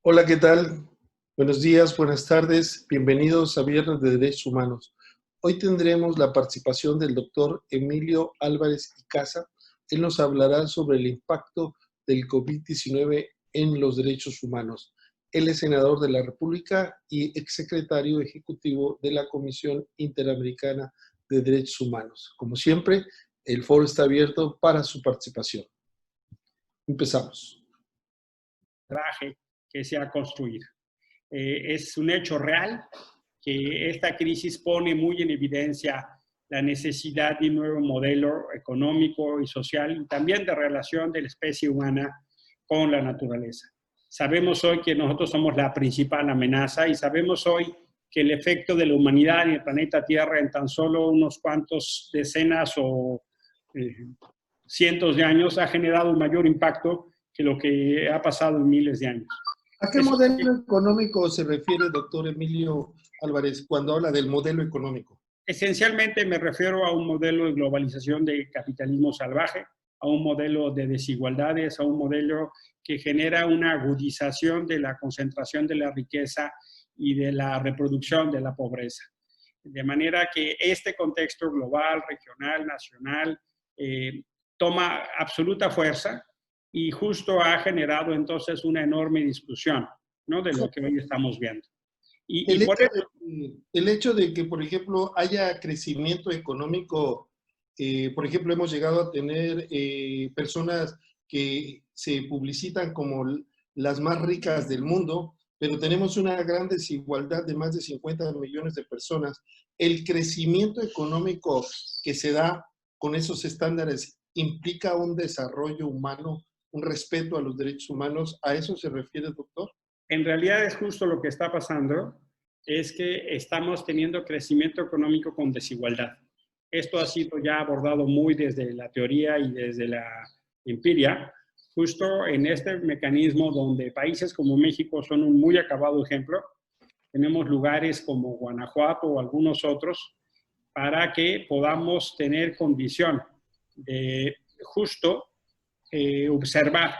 Hola, ¿qué tal? Buenos días, buenas tardes, bienvenidos a Viernes de Derechos Humanos. Hoy tendremos la participación del doctor Emilio Álvarez y Casa. Él nos hablará sobre el impacto del COVID-19 en los derechos humanos. Él es senador de la República y exsecretario ejecutivo de la Comisión Interamericana de Derechos Humanos. Como siempre, el foro está abierto para su participación. Empezamos. Que se ha construido. Es un hecho real que esta crisis pone muy en evidencia la necesidad de un nuevo modelo económico y social y también de relación de la especie humana con la naturaleza. Sabemos hoy que nosotros somos la principal amenaza y sabemos hoy que el efecto de la humanidad en el planeta Tierra en tan solo unos cuantos decenas o cientos de años ha generado un mayor impacto que lo que ha pasado en miles de años. ¿A qué modelo económico se refiere, doctor Emilio Álvarez, cuando habla del modelo económico? Esencialmente me refiero a un modelo de globalización de capitalismo salvaje, a un modelo de desigualdades, a un modelo que genera una agudización de la concentración de la riqueza y de la reproducción de la pobreza. De manera que este contexto global, regional, nacional, toma absoluta fuerza y justo ha generado entonces una enorme discusión, ¿no?, de lo que hoy estamos viendo. El hecho de que, por ejemplo, haya crecimiento económico, por ejemplo, hemos llegado a tener personas que se publicitan como las más ricas del mundo, pero tenemos una gran desigualdad de más de 50 millones de personas. El crecimiento económico que se da con esos estándares implica un desarrollo humano, un respeto a los derechos humanos. ¿A eso se refiere, doctor? En realidad es justo lo que está pasando, es que estamos teniendo crecimiento económico con desigualdad. Esto ha sido ya abordado muy desde la teoría y desde la empiria, justo en este mecanismo donde países como México son un muy acabado ejemplo. Tenemos lugares como Guanajuato o algunos otros para que podamos tener condición de justo observar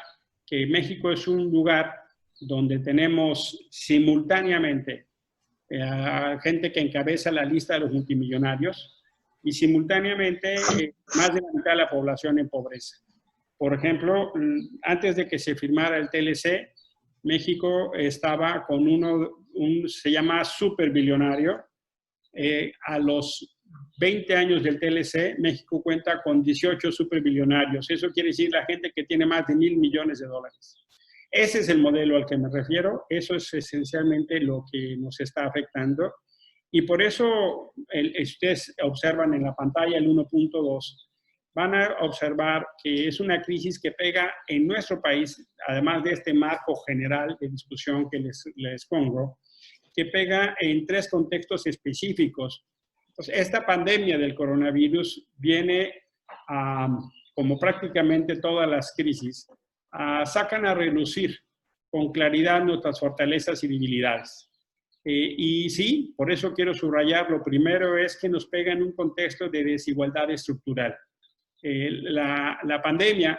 que México es un lugar donde tenemos simultáneamente a gente que encabeza la lista de los multimillonarios y simultáneamente más de la mitad de la población en pobreza. Por ejemplo, antes de que se firmara el TLC, México estaba con se llama superbillonario. A los 20 años del TLC, México cuenta con 18 superbillonarios. Eso quiere decir la gente que tiene más de $1,000 millones. Ese es el modelo al que me refiero. Eso es esencialmente lo que nos está afectando. Y por eso, ustedes observan en la pantalla el 1.2, van a observar que es una crisis que pega en nuestro país, además de este marco general de discusión que les pongo, que pega en tres contextos específicos. Pues esta pandemia del coronavirus viene, como prácticamente todas las crisis, sacan a relucir con claridad nuestras fortalezas y debilidades. Y sí, por eso quiero subrayar, lo primero es que nos pega en un contexto de desigualdad estructural. La pandemia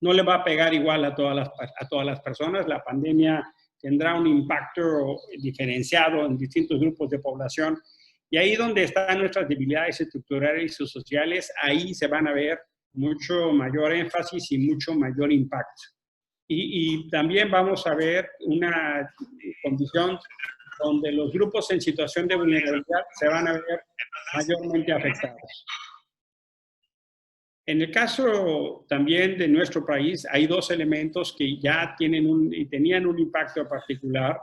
no le va a pegar igual a todas las personas. La pandemia tendrá un impacto diferenciado en distintos grupos de población. Y ahí donde están nuestras debilidades estructurales y sociales, ahí se van a ver mucho mayor énfasis y mucho mayor impacto. Y también vamos a ver una condición donde los grupos en situación de vulnerabilidad se van a ver mayormente afectados. En el caso también de nuestro país, hay dos elementos que ya tenían un impacto particular,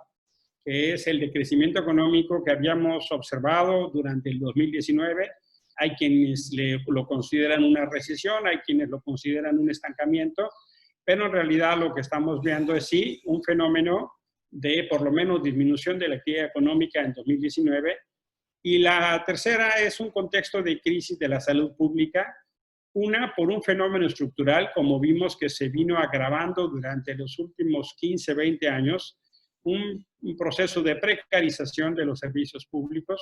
que es el de crecimiento económico que habíamos observado durante el 2019. Hay quienes lo consideran una recesión, hay quienes lo consideran un estancamiento, pero en realidad lo que estamos viendo es sí un fenómeno de por lo menos disminución de la actividad económica en 2019. Y la tercera es un contexto de crisis de la salud pública, una por un fenómeno estructural, como vimos que se vino agravando durante los últimos 15, 20 años, un proceso de precarización de los servicios públicos,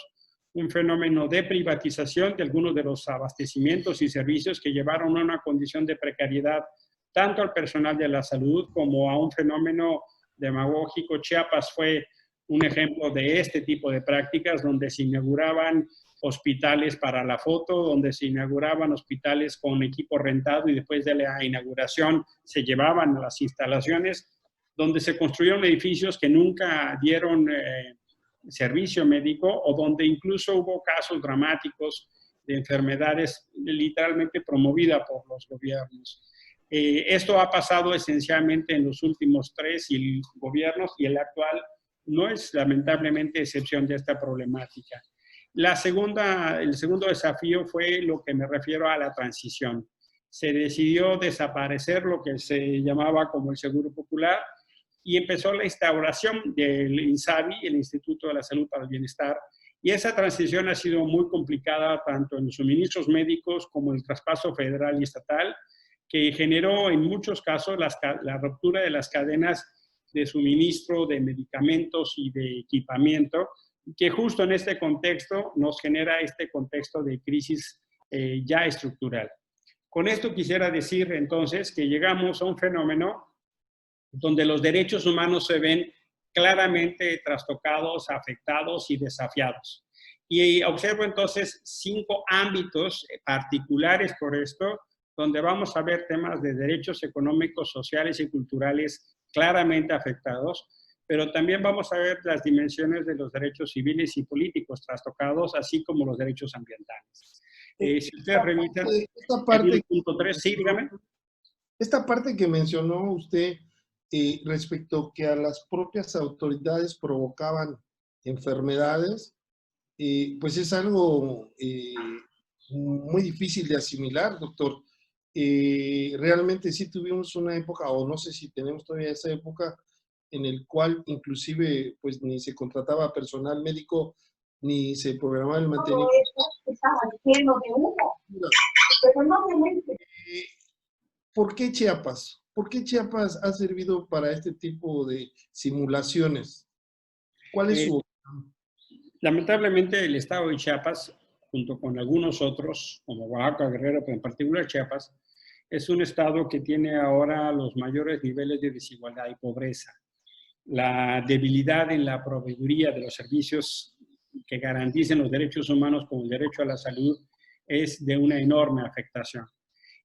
un fenómeno de privatización de algunos de los abastecimientos y servicios que llevaron a una condición de precariedad tanto al personal de la salud como a un fenómeno demagógico. Chiapas fue un ejemplo de este tipo de prácticas, donde se inauguraban hospitales para la foto, donde se inauguraban hospitales con equipo rentado y después de la inauguración se llevaban a las instalaciones, donde se construyeron edificios que nunca dieron servicio médico, o donde incluso hubo casos dramáticos de enfermedades literalmente promovidas por los gobiernos. Esto ha pasado esencialmente en los últimos 3 gobiernos, y el actual no es lamentablemente excepción de esta problemática. El segundo desafío fue lo que me refiero a la transición. Se decidió desaparecer lo que se llamaba como el Seguro Popular, y empezó la instauración del INSABI, el Instituto de la Salud para el Bienestar, y esa transición ha sido muy complicada tanto en los suministros médicos como en el traspaso federal y estatal, que generó en muchos casos la ruptura de las cadenas de suministro de medicamentos y de equipamiento, que justo en este contexto nos genera este contexto de crisis ya estructural. Con esto quisiera decir entonces que llegamos a un fenómeno donde los derechos humanos se ven claramente trastocados, afectados y desafiados. Y observo entonces 5 ámbitos particulares por esto, donde vamos a ver temas de derechos económicos, sociales y culturales claramente afectados, pero también vamos a ver las dimensiones de los derechos civiles y políticos trastocados, así como los derechos ambientales. Si ustedes revisan el punto 3, sí, dígame. Esta parte que mencionó usted respecto que a las propias autoridades provocaban enfermedades, pues es algo muy difícil de asimilar, doctor. Realmente sí tuvimos una época, o no sé si tenemos todavía esa época, en el cual inclusive pues ni se contrataba personal médico, ni se programaba el mantenimiento. ¿Por qué Chiapas? ¿Por qué Chiapas ha servido para este tipo de simulaciones? ¿Cuál es su...? Lamentablemente el estado de Chiapas, junto con algunos otros, como Oaxaca, Guerrero, pero en particular Chiapas, es un estado que tiene ahora los mayores niveles de desigualdad y pobreza. La debilidad en la proveeduría de los servicios que garanticen los derechos humanos, como el derecho a la salud, es de una enorme afectación.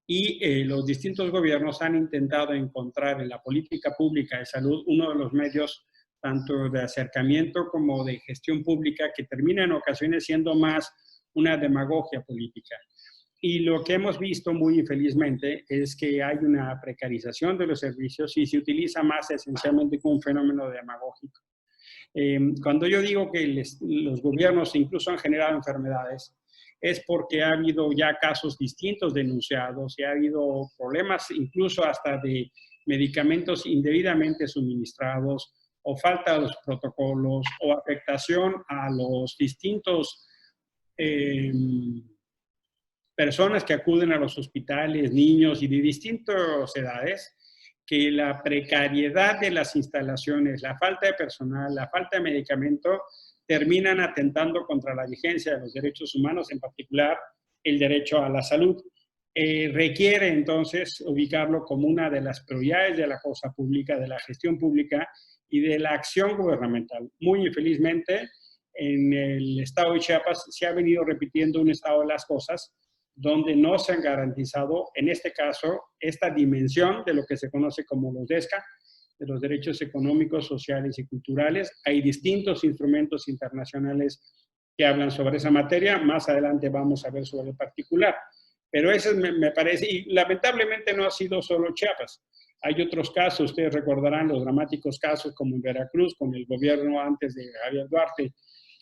Y los distintos gobiernos han intentado encontrar en la política pública de salud uno de los medios tanto de acercamiento como de gestión pública, que termina en ocasiones siendo más una demagogia política. Y lo que hemos visto muy infelizmente es que hay una precarización de los servicios y se utiliza más esencialmente como un fenómeno demagógico. Cuando yo digo que los gobiernos incluso han generado enfermedades, es porque ha habido ya casos distintos denunciados y ha habido problemas incluso hasta de medicamentos indebidamente suministrados, o falta de los protocolos, o afectación a los distintos personas que acuden a los hospitales, niños y de distintas edades, que la precariedad de las instalaciones, la falta de personal, la falta de medicamento, terminan atentando contra la vigencia de los derechos humanos, en particular el derecho a la salud. Requiere entonces ubicarlo como una de las prioridades de la cosa pública, de la gestión pública y de la acción gubernamental. Muy infelizmente, en el estado de Chiapas se ha venido repitiendo un estado de las cosas donde no se han garantizado, en este caso, esta dimensión de lo que se conoce como los DESCA, de los derechos económicos, sociales y culturales. Hay distintos instrumentos internacionales que hablan sobre esa materia. Más adelante vamos a ver sobre el particular. Pero eso me parece, y lamentablemente no ha sido solo Chiapas. Hay otros casos, ustedes recordarán los dramáticos casos como en Veracruz, con el gobierno antes de Javier Duarte,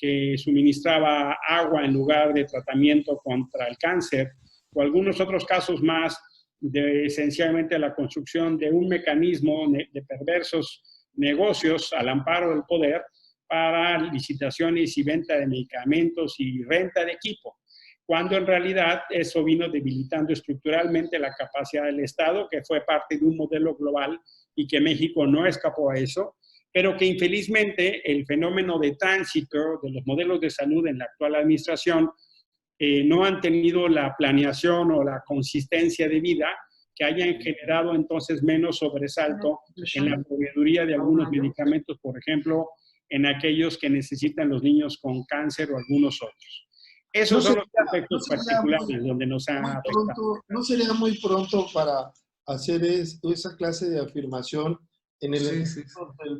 que suministraba agua en lugar de tratamiento contra el cáncer, o algunos otros casos más de esencialmente la construcción de un mecanismo de perversos negocios al amparo del poder para licitaciones y venta de medicamentos y renta de equipo, cuando en realidad eso vino debilitando estructuralmente la capacidad del Estado, que fue parte de un modelo global y que México no escapó a eso, pero que infelizmente el fenómeno de tránsito de los modelos de salud en la actual administración no han tenido la planeación o la consistencia de vida que hayan generado entonces menos sobresalto en la proveeduría de algunos medicamentos, por ejemplo, en aquellos que necesitan los niños con cáncer o algunos otros. Esos son los aspectos particulares donde nos ha afectado. ¿No sería muy pronto para hacer esa clase de afirmación en el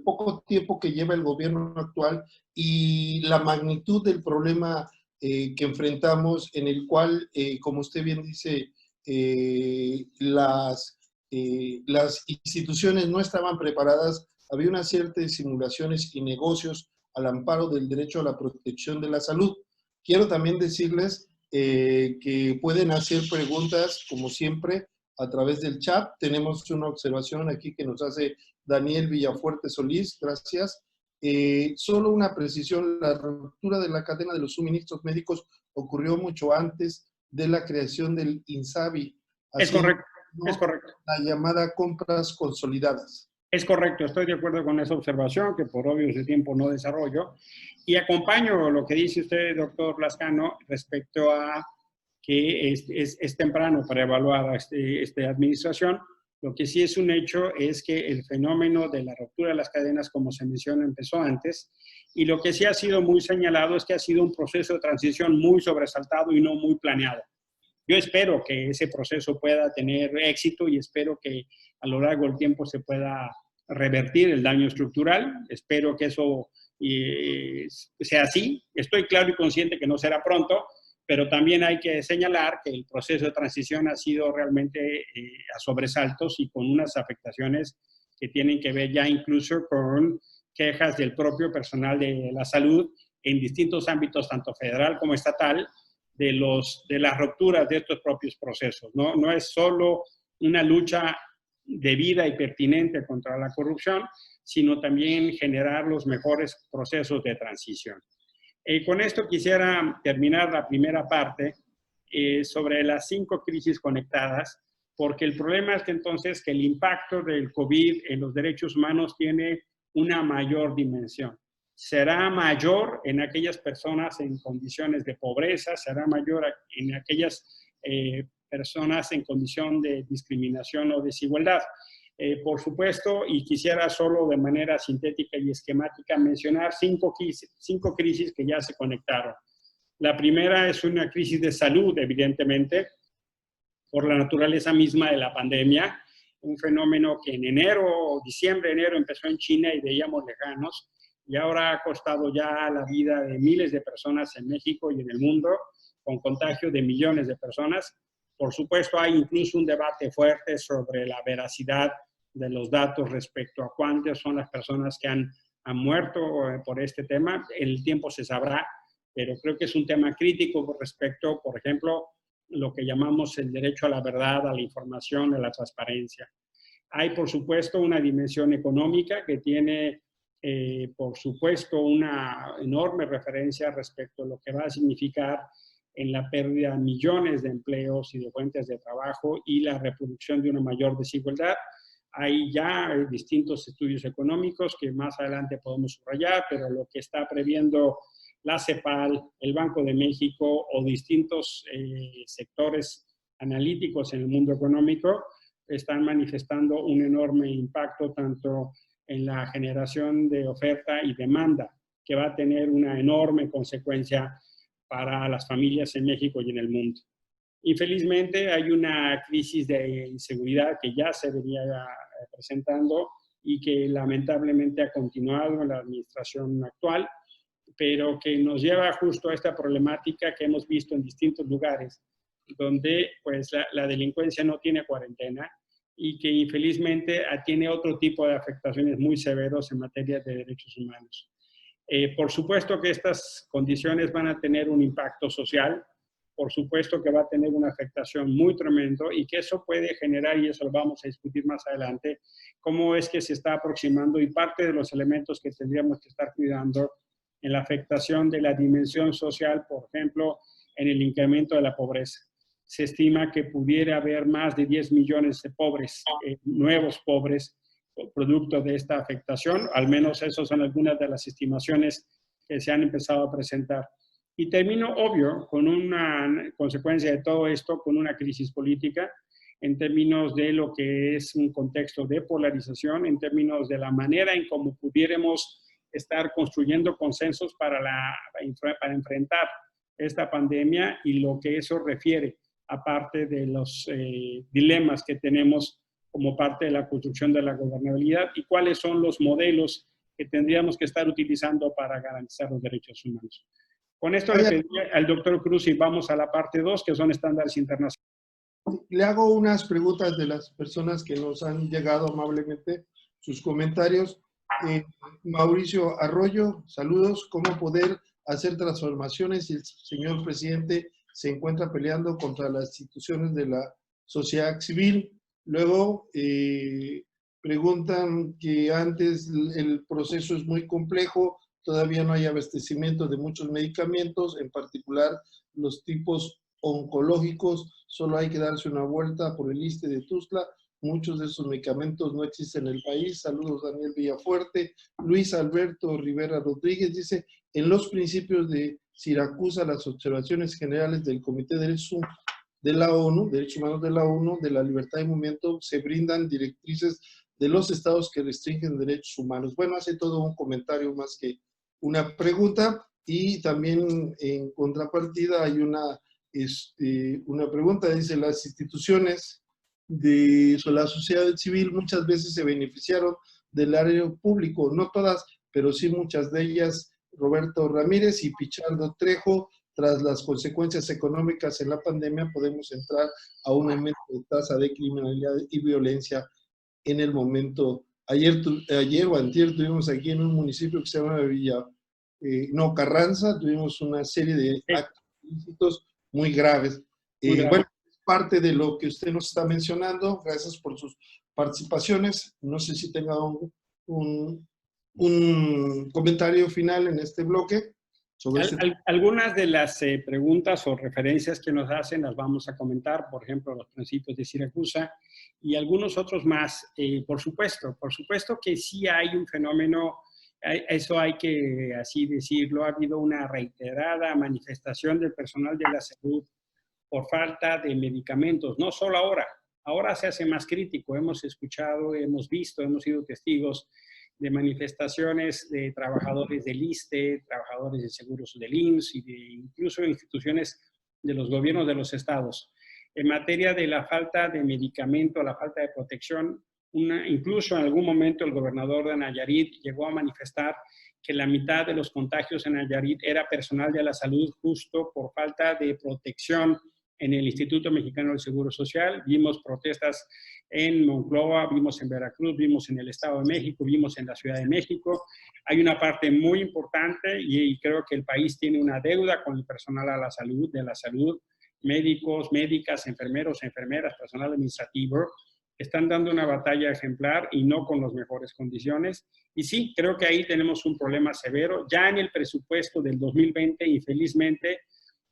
poco tiempo que lleva el gobierno actual y la magnitud del problema que enfrentamos, en el cual, como usted bien dice, las instituciones no estaban preparadas, había una cierta de simulaciones y negocios al amparo del derecho a la protección de la salud? Quiero también decirles que pueden hacer preguntas, como siempre, a través del chat. Tenemos una observación aquí que nos hace Daniel Villafuerte Solís, gracias. Solo una precisión, la ruptura de la cadena de los suministros médicos ocurrió mucho antes de la creación del INSABI. Es correcto, es correcto. La llamada compras consolidadas. Es correcto, estoy de acuerdo con esa observación, que por obvios de tiempo no desarrollo, y acompaño lo que dice usted, doctor Lascano, respecto a que es temprano para evaluar esta administración. Lo que sí es un hecho es que el fenómeno de la ruptura de las cadenas, como se menciona, empezó antes, y lo que sí ha sido muy señalado es que ha sido un proceso de transición muy sobresaltado y no muy planeado. Yo espero que ese proceso pueda tener éxito y espero que a lo largo del tiempo se pueda revertir el daño estructural. Espero que eso sea así. Estoy claro y consciente que no será pronto, pero también hay que señalar que el proceso de transición ha sido realmente a sobresaltos y con unas afectaciones que tienen que ver ya incluso con quejas del propio personal de la salud en distintos ámbitos, tanto federal como estatal, de las rupturas de estos propios procesos. No es solo una lucha debida y pertinente contra la corrupción, sino también generar los mejores procesos de transición. Con esto quisiera terminar la primera parte sobre las 5 crisis conectadas, porque el problema es que entonces que el impacto del COVID en los derechos humanos tiene una mayor dimensión. Será mayor en aquellas personas en condiciones de pobreza, será mayor en aquellas personas en condición de discriminación o desigualdad. Por supuesto, y quisiera solo de manera sintética y esquemática mencionar 5 crisis que ya se conectaron. La primera es una crisis de salud, evidentemente, por la naturaleza misma de la pandemia, un fenómeno que en diciembre, enero empezó en China y veíamos lejanos, y ahora ha costado ya la vida de miles de personas en México y en el mundo, con contagio de millones de personas. Por supuesto, hay incluso un debate fuerte sobre la veracidad de los datos respecto a cuántas son las personas que han muerto por este tema. El tiempo se sabrá, pero creo que es un tema crítico respecto, por ejemplo, lo que llamamos el derecho a la verdad, a la información, a la transparencia. Hay, por supuesto, una dimensión económica que tiene, por supuesto, una enorme referencia respecto a lo que va a significar en la pérdida de millones de empleos y de fuentes de trabajo y la reproducción de una mayor desigualdad. Hay ya distintos estudios económicos que más adelante podemos subrayar, pero lo que está previendo la CEPAL, el Banco de México o distintos sectores analíticos en el mundo económico están manifestando un enorme impacto tanto en la generación de oferta y demanda, que va a tener una enorme consecuencia para las familias en México y en el mundo. Infelizmente hay una crisis de inseguridad que ya se venía presentando y que lamentablemente ha continuado en la administración actual, pero que nos lleva justo a esta problemática que hemos visto en distintos lugares, donde pues la delincuencia no tiene cuarentena y que infelizmente tiene otro tipo de afectaciones muy severos en materia de derechos humanos. Por supuesto que estas condiciones van a tener un impacto social, por supuesto que va a tener una afectación muy tremendo y que eso puede generar, y eso lo vamos a discutir más adelante, cómo es que se está aproximando y parte de los elementos que tendríamos que estar cuidando en la afectación de la dimensión social, por ejemplo, en el incremento de la pobreza. Se estima que pudiera haber más de 10 millones de pobres, nuevos pobres, producto de esta afectación. Al menos esas son algunas de las estimaciones que se han empezado a presentar. Y termino, obvio, con una consecuencia de todo esto, con una crisis política en términos de lo que es un contexto de polarización, en términos de la manera en cómo pudiéramos estar construyendo consensos para enfrentar esta pandemia y lo que eso refiere, aparte de los dilemas que tenemos como parte de la construcción de la gobernabilidad y cuáles son los modelos que tendríamos que estar utilizando para garantizar los derechos humanos. Con esto le pedí al doctor Cruz y vamos a la parte 2, que son estándares internacionales. Le hago unas preguntas de las personas que nos han llegado amablemente, sus comentarios. Mauricio Arroyo, saludos. ¿Cómo poder hacer transformaciones si el señor presidente se encuentra peleando contra las instituciones de la sociedad civil? Luego, preguntan que antes el proceso es muy complejo, todavía no hay abastecimiento de muchos medicamentos, en particular los tipos oncológicos, solo hay que darse una vuelta por el ISSSTE de Tuxtla, muchos de esos medicamentos no existen en el país. Saludos, Daniel Villafuerte. Luis Alberto Rivera Rodríguez dice, en los principios de Siracusa, las observaciones generales del Comité de Derechos de la ONU, Derechos Humanos de la ONU, de la libertad de movimiento, se brindan directrices de los estados que restringen derechos humanos. Bueno, hace todo un comentario más que una pregunta, y también en contrapartida hay una pregunta, dice, las instituciones de la sociedad civil muchas veces se beneficiaron del área público, no todas, pero sí muchas de ellas. Roberto Ramírez y Pichardo Trejo, tras las consecuencias económicas en la pandemia, podemos entrar a un aumento de tasa de criminalidad y violencia en el momento. Ayer o antier tuvimos aquí en un municipio que se llama Carranza, tuvimos una serie de actos ilícitos muy graves. Bueno, es parte de lo que usted nos está mencionando. Gracias por sus participaciones. No sé si tenga un comentario final en este bloque. Sobre algunas de las preguntas o referencias que nos hacen las vamos a comentar, por ejemplo, los principios de Siracusa y algunos otros más. Por supuesto que sí hay un fenómeno, eso hay que así decirlo, ha habido una reiterada manifestación del personal de la salud por falta de medicamentos, no solo ahora se hace más crítico. Hemos escuchado, hemos visto, hemos sido testigos de manifestaciones de trabajadores del ISSSTE, trabajadores de seguros del IMSS y incluso instituciones de los gobiernos de los estados. En materia de la falta de medicamento, la falta de protección, incluso en algún momento el gobernador de Nayarit llegó a manifestar que la mitad de los contagios en Nayarit era personal de la salud justo por falta de protección en el Instituto Mexicano del Seguro Social. Vimos protestas en Monclova, vimos en Veracruz, vimos en el Estado de México, vimos en la Ciudad de México. Hay una parte muy importante y creo que el país tiene una deuda con el personal de la salud, médicos, médicas, enfermeros, enfermeras, personal administrativo, que están dando una batalla ejemplar y no con las mejores condiciones. Y sí, creo que ahí tenemos un problema severo. Ya en el presupuesto del 2020, infelizmente,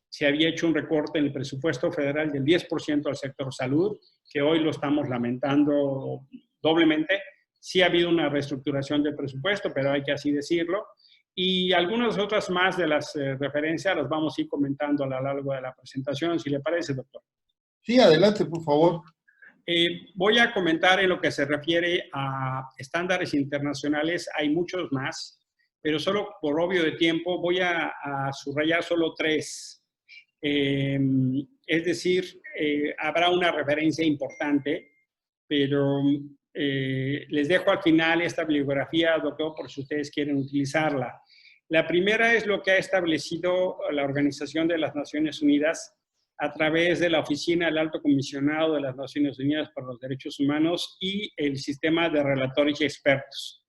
se había hecho un recorte en el presupuesto federal del 10% al sector salud, que hoy lo estamos lamentando doblemente. Sí ha habido una reestructuración del presupuesto, pero hay que así decirlo. Y algunas otras más de las referencias las vamos a ir comentando a lo largo de la presentación, si le parece, doctor. Sí, adelante, por favor. Voy a comentar en lo que se refiere a estándares internacionales. Hay muchos más, pero solo por obvio de tiempo voy a subrayar solo 3. Es decir, habrá una referencia importante, pero les dejo al final esta bibliografía, doctor, por si ustedes quieren utilizarla. La primera es lo que ha establecido la Organización de las Naciones Unidas a través de la Oficina del Alto Comisionado de las Naciones Unidas para los Derechos Humanos y el sistema de relatores y expertos.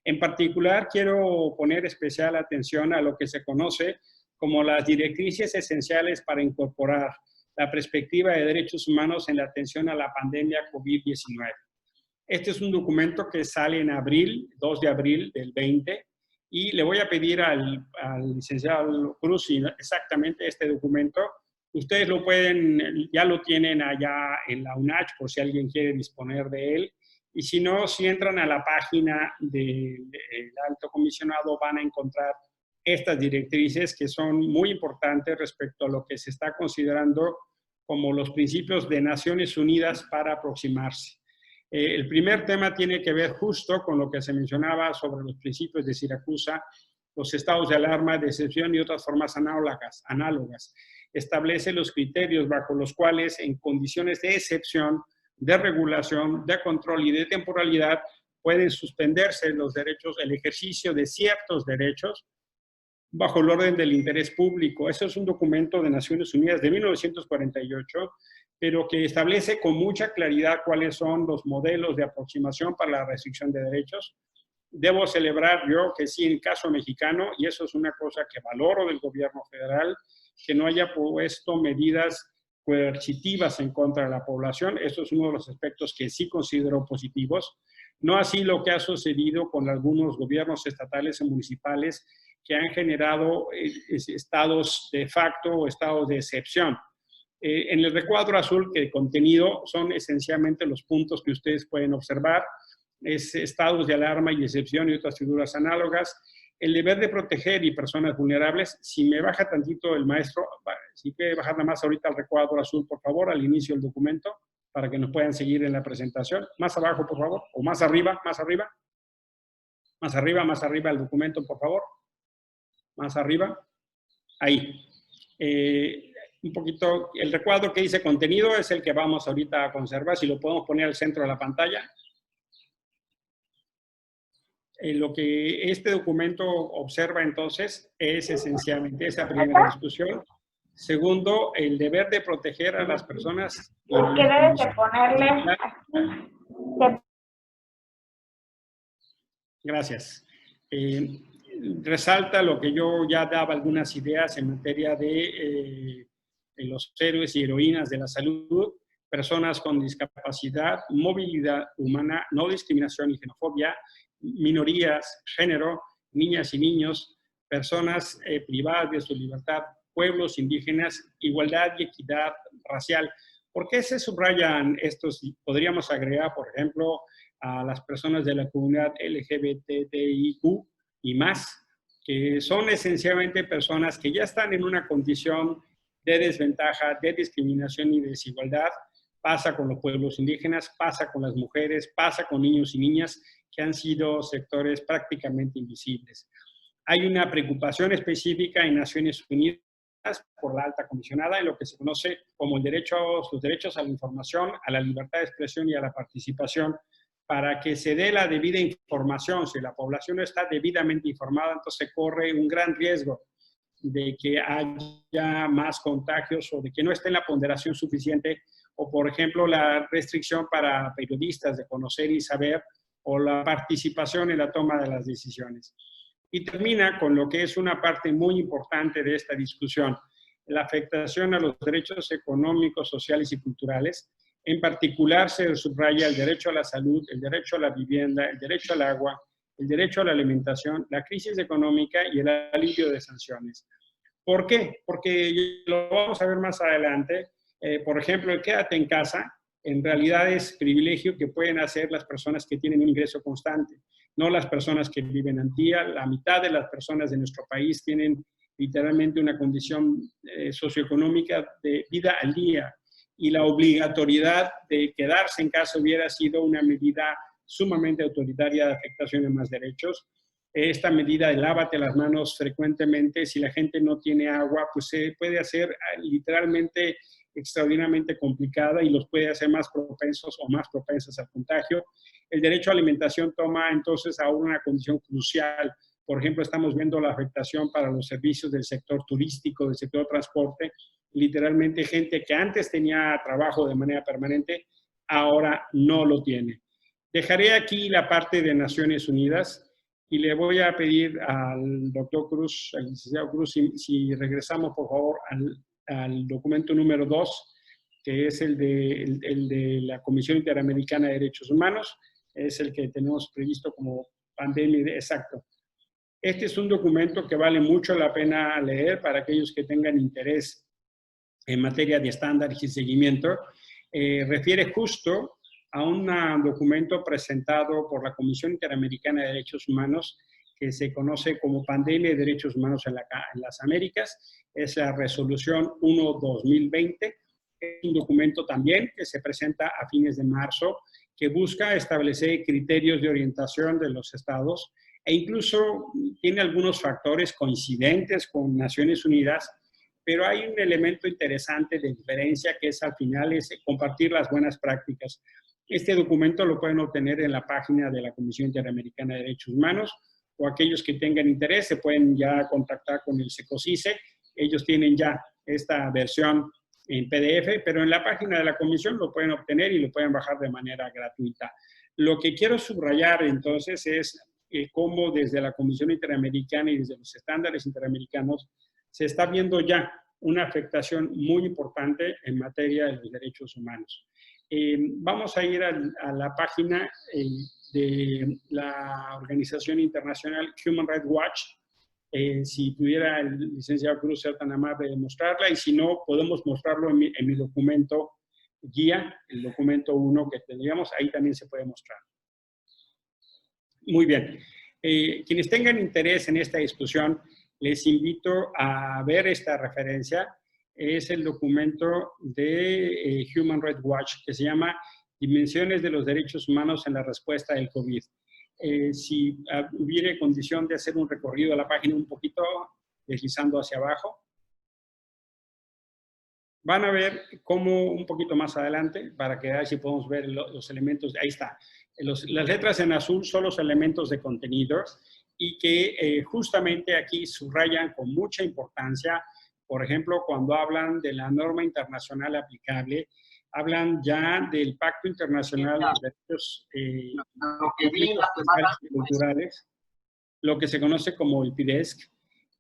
En particular, quiero poner especial atención a lo que se conoce como las directrices esenciales para incorporar la perspectiva de derechos humanos en la atención a la pandemia COVID-19. Este es un documento que sale en abril, 2 de abril del 20, y le voy a pedir al licenciado Cruz exactamente este documento. Ustedes lo pueden, ya lo tienen allá en la UNACH por si alguien quiere disponer de él. Y si no, si entran a la página del Alto Comisionado van a encontrar estas directrices que son muy importantes respecto a lo que se está considerando como los principios de Naciones Unidas para aproximarse. El primer tema tiene que ver justo con lo que se mencionaba sobre los principios de Siracusa, los estados de alarma, de excepción y otras formas análogas. Establece los criterios bajo los cuales, en condiciones de excepción, de regulación, de control y de temporalidad, pueden suspenderse los derechos, el ejercicio de ciertos derechos bajo el orden del interés público. Eso es un documento de Naciones Unidas de 1948, pero que establece con mucha claridad cuáles son los modelos de aproximación para la restricción de derechos. Debo celebrar yo que sí, en el caso mexicano, y eso es una cosa que valoro del gobierno federal, que no haya puesto medidas coercitivas en contra de la población. Eso es uno de los aspectos que sí considero positivos. No así lo que ha sucedido con algunos gobiernos estatales y municipales que han generado estados de facto o estados de excepción. En el recuadro azul, que contenido son esencialmente los puntos que ustedes pueden observar, es estados de alarma y excepción y otras figuras análogas. El deber de proteger y personas vulnerables. Si me baja tantito el maestro, si puede bajar nada más ahorita al recuadro azul, por favor, al inicio del documento, para que nos puedan seguir en la presentación. Más abajo, por favor, o más arriba, más arriba. Más arriba el documento, por favor. Más arriba. Ahí. Un poquito, el recuadro que dice contenido es el que vamos ahorita a conservar. Si lo podemos poner al centro de la pantalla. Lo que este documento observa entonces es esencialmente esa primera discusión. Segundo, el deber de proteger a las personas. Es que debes de ponerle aquí. Gracias. Resalta lo que yo ya daba algunas ideas en materia de los héroes y heroínas de la salud, personas con discapacidad, movilidad humana, no discriminación y xenofobia, minorías, género, niñas y niños, personas privadas de su libertad, pueblos indígenas, igualdad y equidad racial. ¿Por qué se subrayan estos? Podríamos agregar, por ejemplo, a las personas de la comunidad LGBTIQ y más, que son esencialmente personas que ya están en una condición de desventaja, de discriminación y desigualdad. Pasa con los pueblos indígenas, pasa con las mujeres, pasa con niños y niñas que han sido sectores prácticamente invisibles. Hay una preocupación específica en Naciones Unidas por la alta comisionada en lo que se conoce como los derechos a la información, a la libertad de expresión y a la participación, para que se dé la debida información. Si la población no está debidamente informada, entonces corre un gran riesgo de que haya más contagios o de que no esté en la ponderación suficiente, o por ejemplo la restricción para periodistas de conocer y saber, o la participación en la toma de las decisiones. Y termina con lo que es una parte muy importante de esta discusión, la afectación a los derechos económicos, sociales y culturales. En particular se subraya el derecho a la salud, el derecho a la vivienda, el derecho al agua, el derecho a la alimentación, la crisis económica y el alivio de sanciones. ¿Por qué? Porque lo vamos a ver más adelante. Por ejemplo, el quédate en casa en realidad es privilegio que pueden hacer las personas que tienen un ingreso constante, no las personas que viven al día. La mitad de las personas de nuestro país tienen literalmente una condición socioeconómica de vida al día, y la obligatoriedad de quedarse en casa hubiera sido una medida sumamente autoritaria de afectación de más derechos. Esta medida de lávate las manos frecuentemente, si la gente no tiene agua, pues se puede hacer literalmente extraordinariamente complicada y los puede hacer más propensos o más propensas al contagio. El derecho a alimentación toma entonces ahora una condición crucial. Por ejemplo, estamos viendo la afectación para los servicios del sector turístico, del sector transporte. Literalmente gente que antes tenía trabajo de manera permanente, ahora no lo tiene. Dejaré aquí la parte de Naciones Unidas y le voy a pedir al doctor Cruz, al licenciado Cruz, si regresamos por favor al documento número 2, que es el de la Comisión Interamericana de Derechos Humanos, es el que tenemos previsto como pandemia, exacto. Este es un documento que vale mucho la pena leer para aquellos que tengan interés en materia de estándares y seguimiento. Refiere justo a un documento presentado por la Comisión Interamericana de Derechos Humanos que se conoce como Pandemia de Derechos Humanos en las Américas. Es la resolución 1/2020 Es un documento también que se presenta a fines de marzo, que busca establecer criterios de orientación de los estados e incluso tiene algunos factores coincidentes con Naciones Unidas, pero hay un elemento interesante de diferencia que es al final es compartir las buenas prácticas. Este documento lo pueden obtener en la página de la Comisión Interamericana de Derechos Humanos, o aquellos que tengan interés se pueden ya contactar con el SECOCISE. Ellos tienen ya esta versión en PDF, pero en la página de la Comisión lo pueden obtener y lo pueden bajar de manera gratuita. Lo que quiero subrayar entonces es cómo desde la Comisión Interamericana y desde los estándares interamericanos se está viendo ya una afectación muy importante en materia de los derechos humanos. Vamos a ir a la página de la organización internacional Human Rights Watch. Si pudiera el licenciado Cruz ser tan amable de mostrarla, y si no, podemos mostrarlo en mi documento guía, el documento 1 que tendríamos, ahí también se puede mostrar. Muy bien. Quienes tengan interés en esta discusión, les invito a ver esta referencia. Es el documento de Human Rights Watch que se llama Dimensiones de los Derechos Humanos en la Respuesta del COVID. Si hubiera condición de hacer un recorrido a la página un poquito, deslizando hacia abajo, van a ver cómo un poquito más adelante, para que vean si podemos ver los elementos, ahí está. Las letras en azul son los elementos de contenido y que justamente aquí subrayan con mucha importancia, por ejemplo, cuando hablan de la norma internacional aplicable, hablan ya del Pacto Internacional de Derechos Culturales, lo que se conoce como el PIDESC,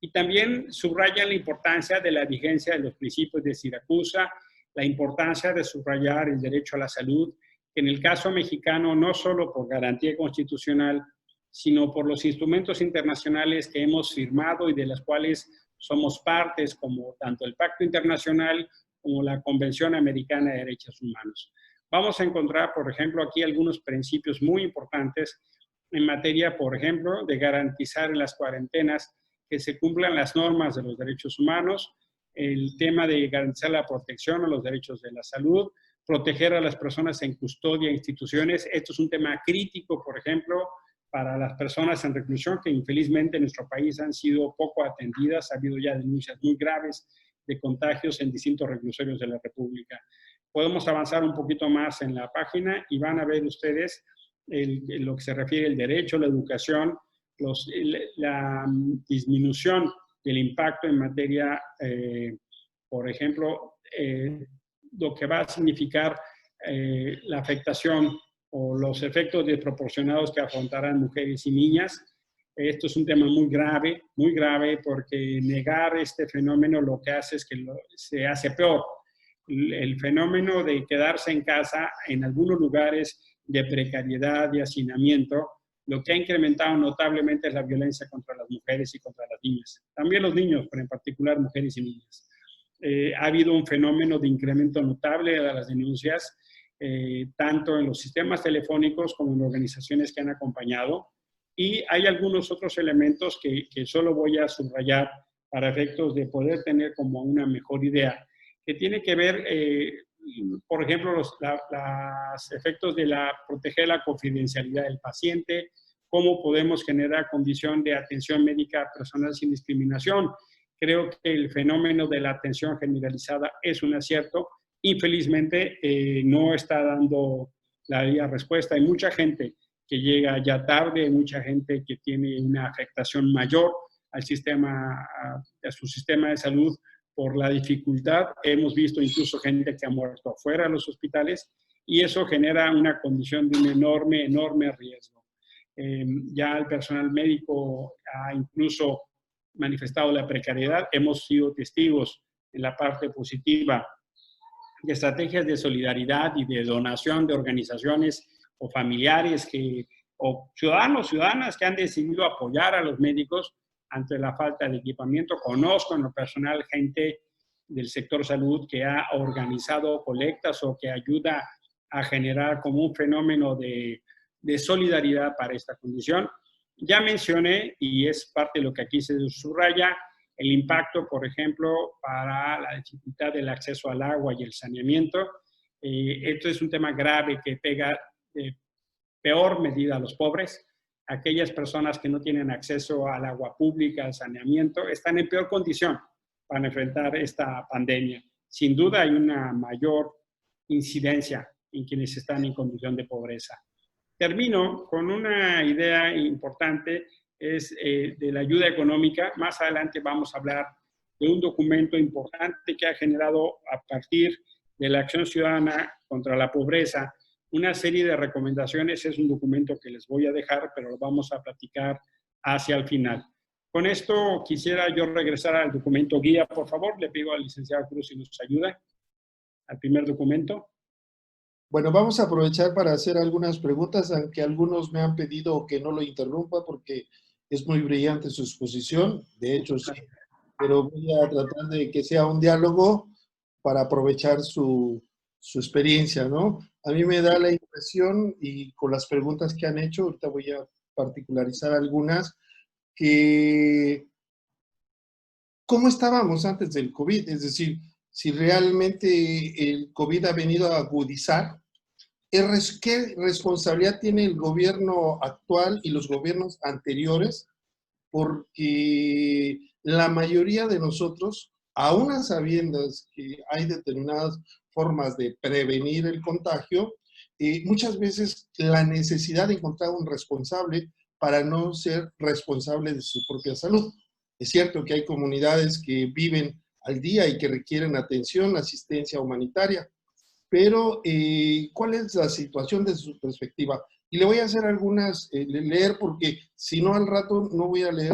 y también subrayan la importancia de la vigencia de los principios de Siracusa, la importancia de subrayar el derecho a la salud, que en el caso mexicano no solo por garantía constitucional, sino por los instrumentos internacionales que hemos firmado y de las cuales somos partes, como tanto el Pacto Internacional como la Convención Americana de Derechos Humanos. Vamos a encontrar, por ejemplo, aquí algunos principios muy importantes en materia, por ejemplo, de garantizar en las cuarentenas que se cumplan las normas de los derechos humanos, el tema de garantizar la protección a los derechos de la salud, proteger a las personas en custodia e instituciones. Esto es un tema crítico, por ejemplo, para las personas en reclusión, que infelizmente en nuestro país han sido poco atendidas. Ha habido ya denuncias muy graves de contagios en distintos reclusorios de la República. Podemos avanzar un poquito más en la página y van a ver ustedes lo que se refiere al derecho, la educación, la disminución del impacto en materia, por ejemplo, lo que va a significar la afectación o los efectos desproporcionados que afrontarán mujeres y niñas. Esto es un tema muy grave, porque negar este fenómeno lo que hace es que se hace peor. El fenómeno de quedarse en casa en algunos lugares de precariedad y hacinamiento, lo que ha incrementado notablemente es la violencia contra las mujeres y contra las niñas. También los niños, pero en particular mujeres y niñas. Ha habido un fenómeno de incremento notable de las denuncias, tanto en los sistemas telefónicos como en organizaciones que han acompañado. Y hay algunos otros elementos que solo voy a subrayar para efectos de poder tener como una mejor idea, que tiene que ver, por ejemplo, los efectos de proteger la confidencialidad del paciente, cómo podemos generar condición de atención médica personal sin discriminación. Creo que el fenómeno de la atención generalizada es un acierto. Infelizmente, no está dando la respuesta. Hay mucha gente que llega ya tarde, hay mucha gente que tiene una afectación mayor a su sistema de salud por la dificultad. Hemos visto incluso gente que ha muerto afuera de los hospitales y eso genera una condición de un enorme riesgo. Ya el personal médico ha incluso manifestado la precariedad. Hemos sido testigos en la parte positiva de estrategias de solidaridad y de donación de organizaciones o familiares o ciudadanas que han decidido apoyar a los médicos ante la falta de equipamiento. Conozco en lo personal gente del sector salud que ha organizado colectas o que ayuda a generar como un fenómeno de solidaridad para esta condición. Ya mencioné, y es parte de lo que aquí se subraya, el impacto, por ejemplo, para la dificultad del acceso al agua y el saneamiento. Esto es un tema grave que pega peor medida a los pobres. Aquellas personas que no tienen acceso al agua pública, al saneamiento, están en peor condición para enfrentar esta pandemia. Sin duda hay una mayor incidencia en quienes están en condición de pobreza. Termino con una idea importante, es de la ayuda económica. Más adelante vamos a hablar de un documento importante que ha generado a partir de la Acción Ciudadana contra la Pobreza una serie de recomendaciones. Es un documento que les voy a dejar, pero lo vamos a platicar hacia el final. Con esto quisiera yo regresar al documento guía, por favor. Le pido al licenciado Cruz si nos ayuda al primer documento. Bueno, vamos a aprovechar para hacer algunas preguntas, aunque algunos me han pedido que no lo interrumpa porque es muy brillante su exposición. De hecho, sí, pero voy a tratar de que sea un diálogo para aprovechar su experiencia, ¿no? A mí me da la impresión, y con las preguntas que han hecho, ahorita voy a particularizar algunas, que ¿cómo estábamos antes del COVID? Es decir, si realmente el COVID ha venido a agudizar, ¿qué responsabilidad tiene el gobierno actual y los gobiernos anteriores? Porque la mayoría de nosotros, aún a sabiendas que hay determinadas formas de prevenir el contagio, muchas veces la necesidad de encontrar un responsable para no ser responsable de su propia salud. Es cierto que hay comunidades que viven al día y que requieren atención, asistencia humanitaria, pero ¿cuál es la situación desde su perspectiva? Y le voy a hacer algunas, leer, porque si no al rato no voy a leer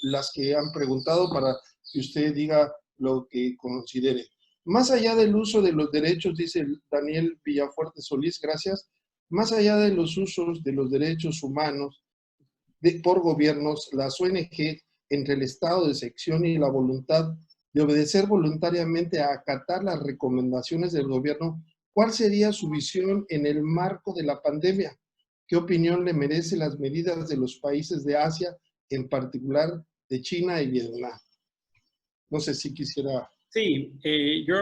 las que han preguntado para que usted diga lo que considere. Más allá del uso de los derechos, dice Daniel Villafuerte Solís, gracias, más allá de los usos de los derechos humanos por gobiernos, las ONG, entre el estado de sección y la voluntad de obedecer voluntariamente a acatar las recomendaciones del gobierno, ¿cuál sería su visión en el marco de la pandemia? ¿Qué opinión le merecen las medidas de los países de Asia, en particular de China y Vietnam? No sé si quisiera... Sí, yo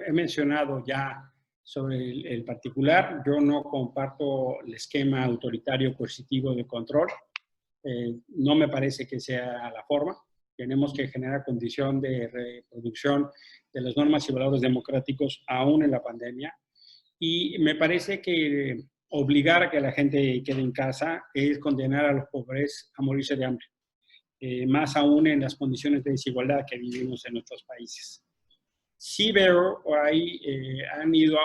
he mencionado ya sobre el particular. Yo no comparto el esquema autoritario coercitivo de control. No me parece que sea la forma. Tenemos que generar condición de reproducción de las normas y valores democráticos aún en la pandemia. Y me parece que obligar a que la gente quede en casa es condenar a los pobres a morirse de hambre, más aún en las condiciones de desigualdad que vivimos en nuestros países. Sí veo, ahí han ido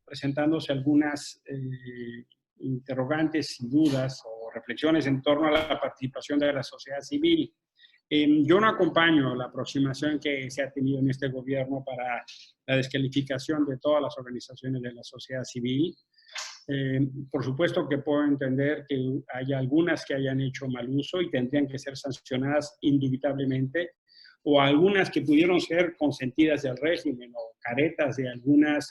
presentándose algunas interrogantes y dudas o reflexiones en torno a la participación de la sociedad civil. Yo no acompaño la aproximación que se ha tenido en este gobierno para la descalificación de todas las organizaciones de la sociedad civil. Por supuesto que puedo entender que hay algunas que hayan hecho mal uso y tendrían que ser sancionadas indubitablemente, o algunas que pudieron ser consentidas del régimen o caretas de algunos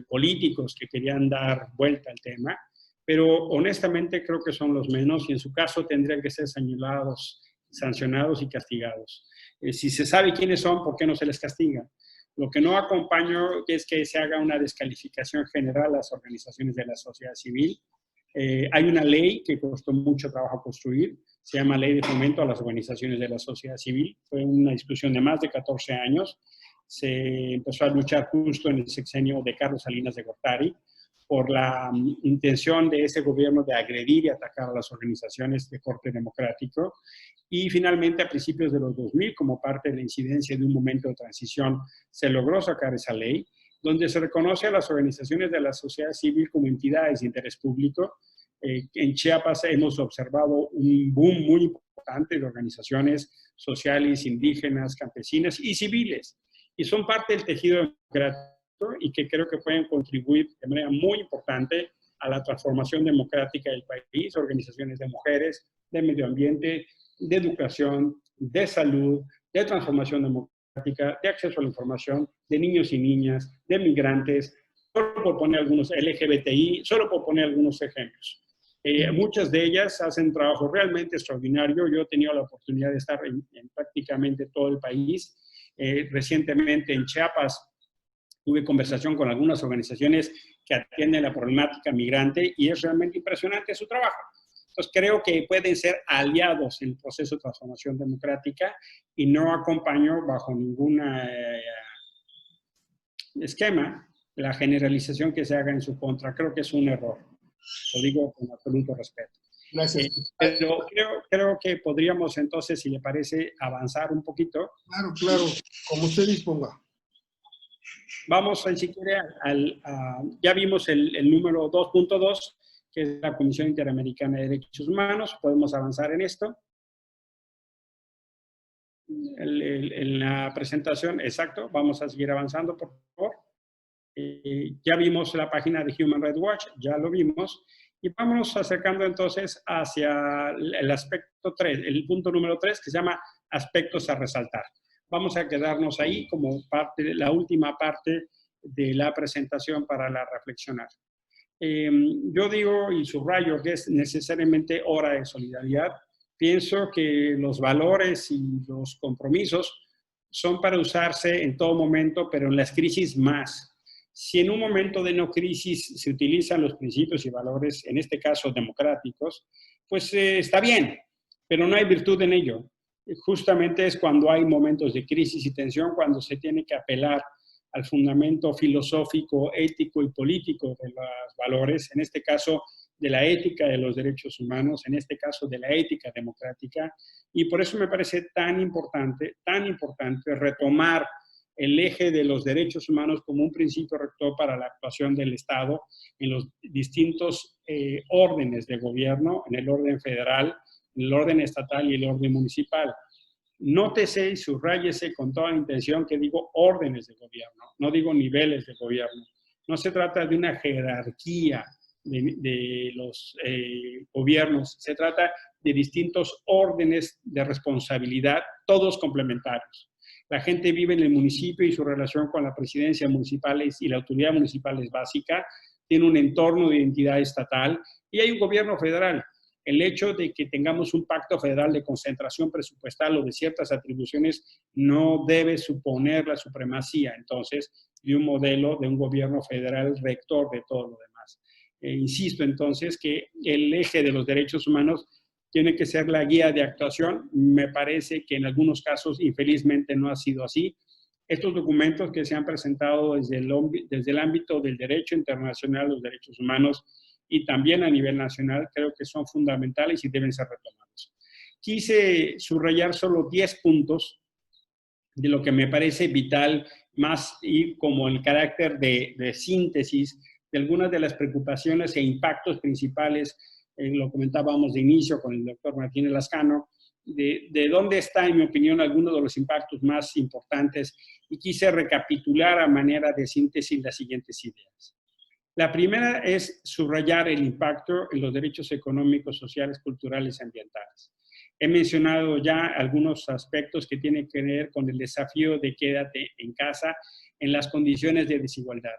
políticos que querían dar vuelta al tema, pero honestamente creo que son los menos y en su caso tendrían que ser señalados, sancionados y castigados. Si se sabe quiénes son, ¿por qué no se les castiga? Lo que no acompaño es que se haga una descalificación general a las organizaciones de la sociedad civil. Hay una ley que costó mucho trabajo construir, se llama Ley de Fomento a las Organizaciones de la Sociedad Civil. Fue una discusión de más de 14 años. Se empezó a luchar justo en el sexenio de Carlos Salinas de Gortari por la intención de ese gobierno de agredir y atacar a las organizaciones de corte democrático. Y finalmente, a principios de los 2000, como parte de la incidencia de un momento de transición, se logró sacar esa ley, donde se reconoce a las organizaciones de la sociedad civil como entidades de interés público. En Chiapas hemos observado un boom muy importante de organizaciones sociales, indígenas, campesinas y civiles, y son parte del tejido democrático y que creo que pueden contribuir de manera muy importante a la transformación democrática del país, organizaciones de mujeres, de medio ambiente, de educación, de salud, de transformación democrática, de acceso a la información, de niños y niñas, de migrantes, solo por poner algunos, LGBTI, solo por poner algunos ejemplos. Muchas de ellas hacen trabajo realmente extraordinario. Yo he tenido la oportunidad de estar en prácticamente todo el país. Recientemente en Chiapas tuve conversación con algunas organizaciones que atienden la problemática migrante y es realmente impresionante su trabajo. Entonces creo que pueden ser aliados en el proceso de transformación democrática y no acompaño bajo ningún esquema la generalización que se haga en su contra. Creo que es un error. Lo digo con absoluto respeto. Gracias. Pero creo que podríamos entonces, si le parece, avanzar un poquito. Claro, claro, como usted disponga. Vamos, si quiere, ya vimos el número 2.2, que es la Comisión Interamericana de Derechos Humanos. Podemos avanzar en esto. En la presentación, exacto. Vamos a seguir avanzando, por favor. Ya vimos la página de Human Rights Watch, ya lo vimos. Y vamos acercando entonces hacia el aspecto 3, el punto número 3, que se llama aspectos a resaltar. Vamos a quedarnos ahí como la última parte de la presentación para la reflexionar. Yo digo y subrayo que es necesariamente hora de solidaridad. Pienso que los valores y los compromisos son para usarse en todo momento, pero en las crisis más. Si en un momento de no crisis se utilizan los principios y valores, en este caso democráticos, pues está bien, pero no hay virtud en ello. Justamente es cuando hay momentos de crisis y tensión, cuando se tiene que apelar al fundamento filosófico, ético y político de los valores, en este caso de la ética de los derechos humanos, en este caso de la ética democrática, y por eso me parece tan importante retomar el eje de los derechos humanos como un principio rector para la actuación del Estado en los distintos órdenes de gobierno, en el orden federal, en el orden estatal y el orden municipal. Nótese y subráyese con toda la intención que digo órdenes de gobierno, no digo niveles de gobierno. No se trata de una jerarquía de los gobiernos, se trata de distintos órdenes de responsabilidad, todos complementarios. La gente vive en el municipio y su relación con la presidencia municipal y la autoridad municipal es básica, tiene un entorno de identidad estatal y hay un gobierno federal. El hecho de que tengamos un pacto federal de concentración presupuestal o de ciertas atribuciones no debe suponer la supremacía, entonces, de un modelo de un gobierno federal rector de todo lo demás. Insisto, entonces, que el eje de los derechos humanos tiene que ser la guía de actuación. Me parece que en algunos casos, infelizmente, no ha sido así. Estos documentos que se han presentado desde el ámbito del derecho internacional, los derechos humanos, y también a nivel nacional, creo que son fundamentales y deben ser retomados. Quise subrayar solo 10 puntos de lo que me parece vital, más y como el carácter de síntesis de algunas de las preocupaciones e impactos principales, lo comentábamos de inicio con el doctor Martínez Lascano, de dónde está, en mi opinión, algunos de los impactos más importantes, y quise recapitular a manera de síntesis las siguientes ideas. La primera es subrayar el impacto en los derechos económicos, sociales, culturales y ambientales. He mencionado ya algunos aspectos que tienen que ver con el desafío de quédate en casa en las condiciones de desigualdad.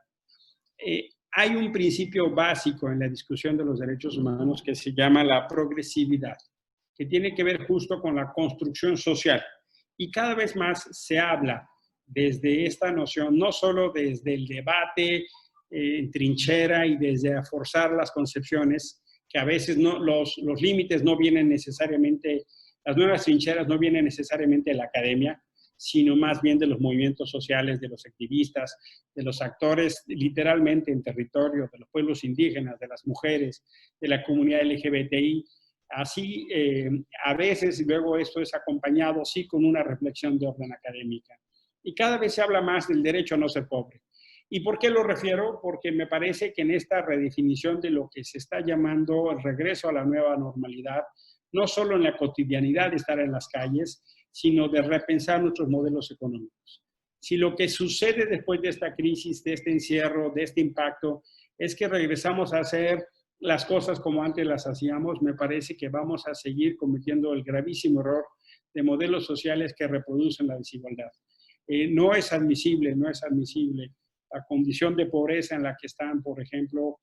Hay un principio básico en la discusión de los derechos humanos que se llama la progresividad, que tiene que ver justo con la construcción social. Y cada vez más se habla desde esta noción, no solo desde el debate en trinchera y desde forzar las concepciones, que a veces no, los límites no vienen necesariamente, las nuevas trincheras no vienen necesariamente de la academia, sino más bien de los movimientos sociales, de los activistas, de los actores literalmente en territorio, de los pueblos indígenas, de las mujeres, de la comunidad LGBTI. Así, a veces, y luego esto es acompañado, sí, con una reflexión de orden académica. Y cada vez se habla más del derecho a no ser pobre. ¿Y por qué lo refiero? Porque me parece que en esta redefinición de lo que se está llamando el regreso a la nueva normalidad, no solo en la cotidianidad de estar en las calles, sino de repensar nuestros modelos económicos. Si lo que sucede después de esta crisis, de este encierro, de este impacto, es que regresamos a hacer las cosas como antes las hacíamos, me parece que vamos a seguir cometiendo el gravísimo error de modelos sociales que reproducen la desigualdad. No es admisible la condición de pobreza en la que están, por ejemplo,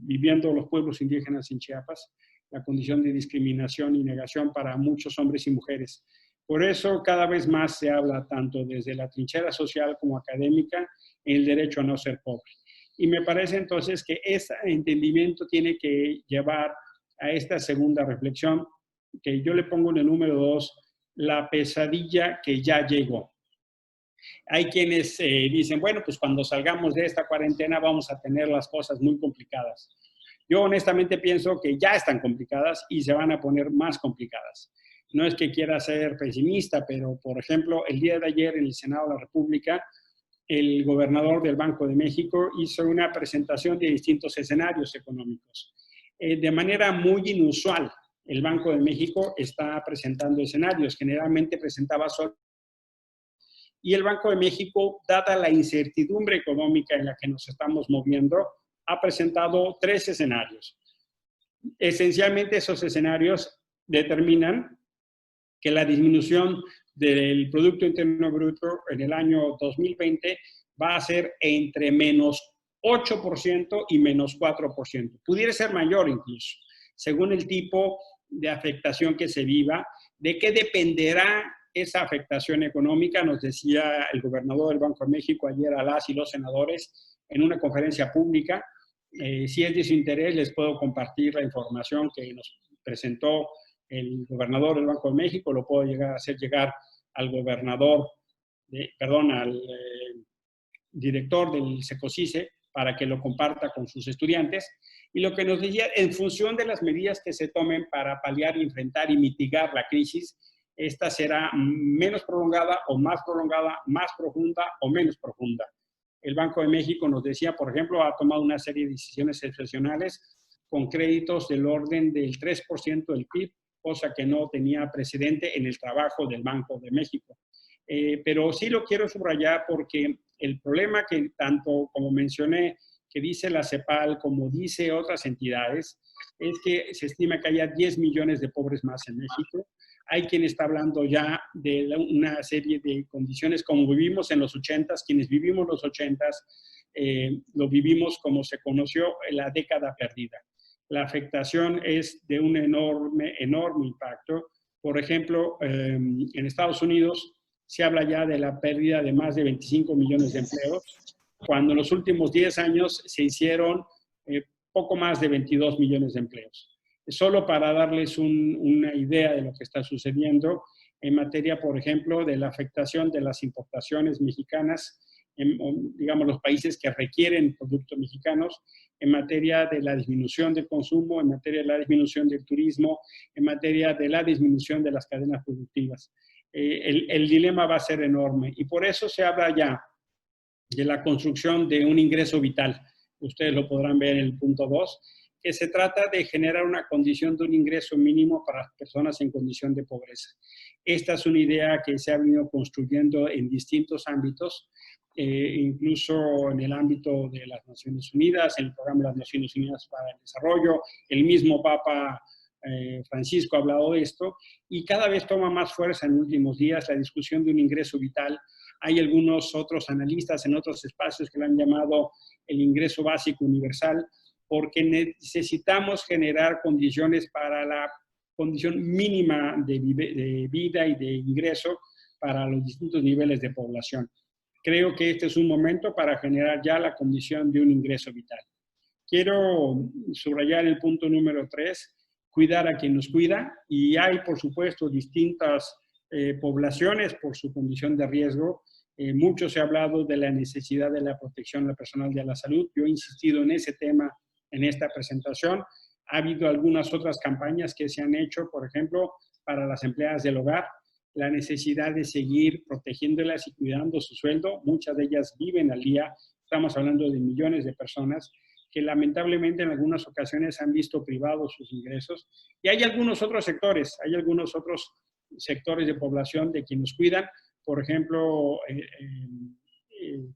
viviendo los pueblos indígenas en Chiapas, la condición de discriminación y negación para muchos hombres y mujeres. Por eso cada vez más se habla tanto desde la trinchera social como académica en el derecho a no ser pobre. Y me parece entonces que ese entendimiento tiene que llevar a esta segunda reflexión, que yo le pongo en el número 2, la pesadilla que ya llegó. Hay quienes dicen, bueno, pues cuando salgamos de esta cuarentena vamos a tener las cosas muy complicadas. Yo honestamente pienso que ya están complicadas y se van a poner más complicadas. No es que quiera ser pesimista, pero por ejemplo, el día de ayer en el Senado de la República, el gobernador del Banco de México hizo una presentación de distintos escenarios económicos. De manera muy inusual, el Banco de México está presentando escenarios. Generalmente presentaba solo. Y el Banco de México, dada la incertidumbre económica en la que nos estamos moviendo, ha presentado 3 escenarios. Esencialmente esos escenarios determinan que la disminución del Producto Interno Bruto en el año 2020 va a ser entre menos 8% y menos 4%. Pudiera ser mayor incluso, según el tipo de afectación que se viva. ¿De qué dependerá esa afectación económica? Nos decía el gobernador del Banco de México ayer a las y los senadores en una conferencia pública. Si es de su interés, les puedo compartir la información que nos presentó el gobernador del Banco de México. Lo puedo hacer llegar al gobernador, al director del SECOSICE para que lo comparta con sus estudiantes. Y lo que nos decía, en función de las medidas que se tomen para paliar, enfrentar y mitigar la crisis, esta será menos prolongada o más prolongada, más profunda o menos profunda. El Banco de México nos decía, por ejemplo, ha tomado una serie de decisiones excepcionales con créditos del orden del 3% del PIB, cosa que no tenía precedente en el trabajo del Banco de México. Pero sí lo quiero subrayar porque el problema que tanto como mencioné, que dice la CEPAL como dice otras entidades, es que se estima que haya 10 millones de pobres más en México. Hay quien está hablando ya de una serie de condiciones como vivimos en los 80s. Quienes vivimos los 80s, lo vivimos como se conoció en la década perdida. La afectación es de un enorme impacto. Por ejemplo, en Estados Unidos se habla ya de la pérdida de más de 25 millones de empleos, cuando en los últimos 10 años se hicieron poco más de 22 millones de empleos. Solo para darles una idea de lo que está sucediendo en materia, por ejemplo, de la afectación de las importaciones mexicanas, digamos, los países que requieren productos mexicanos, en materia de la disminución del consumo, en materia de la disminución del turismo, en materia de la disminución de las cadenas productivas. El dilema va a ser enorme y por eso se habla ya de la construcción de un ingreso vital. Ustedes lo podrán ver en el punto 2, que se trata de generar una condición de un ingreso mínimo para las personas en condición de pobreza. Esta es una idea que se ha venido construyendo en distintos ámbitos, incluso en el ámbito de las Naciones Unidas, en el programa de las Naciones Unidas para el Desarrollo. El mismo Papa Francisco ha hablado de esto y cada vez toma más fuerza en últimos días la discusión de un ingreso vital. Hay algunos otros analistas en otros espacios que lo han llamado el ingreso básico universal, porque necesitamos generar condiciones para la condición mínima de vida y de ingreso para los distintos niveles de población. Creo que este es un momento para generar ya la condición de un ingreso vital. Quiero subrayar el punto número 3, cuidar a quien nos cuida, y hay, por supuesto, distintas poblaciones por su condición de riesgo. Mucho se ha hablado de la necesidad de la protección personal de la salud. Yo he insistido en ese tema en esta presentación. Ha habido algunas otras campañas que se han hecho, por ejemplo, para las empleadas del hogar, la necesidad de seguir protegiéndolas y cuidando su sueldo. Muchas de ellas viven al día. Estamos hablando de millones de personas que lamentablemente en algunas ocasiones han visto privados sus ingresos. Y hay algunos otros sectores de población de quienes nos cuidan. Por ejemplo,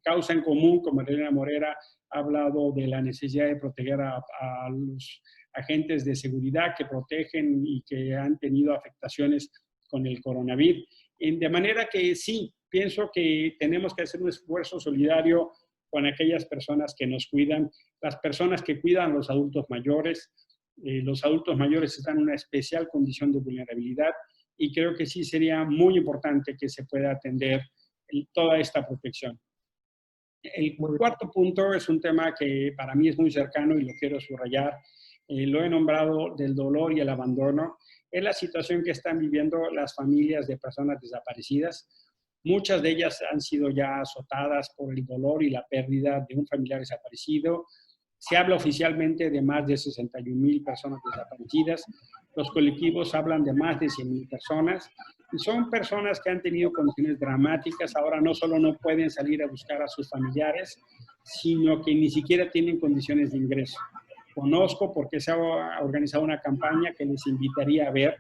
Causa en Común, como Elena Morera, ha hablado de la necesidad de proteger a los agentes de seguridad que protegen y que han tenido afectaciones con el coronavirus. De manera que sí, pienso que tenemos que hacer un esfuerzo solidario con aquellas personas que nos cuidan, las personas que cuidan a los adultos mayores. Los adultos mayores están en una especial condición de vulnerabilidad y creo que sí sería muy importante que se pueda atender toda esta protección. El cuarto punto es un tema que para mí es muy cercano y lo quiero subrayar. Lo he nombrado del dolor y el abandono. Es la situación que están viviendo las familias de personas desaparecidas. Muchas de ellas han sido ya azotadas por el dolor y la pérdida de un familiar desaparecido. Se habla oficialmente de más de 61,000 personas desaparecidas. Los colectivos hablan de más de 100,000 personas. Y son personas que han tenido condiciones dramáticas. Ahora no solo no pueden salir a buscar a sus familiares, sino que ni siquiera tienen condiciones de ingreso. Conozco porque se ha organizado una campaña que les invitaría a ver.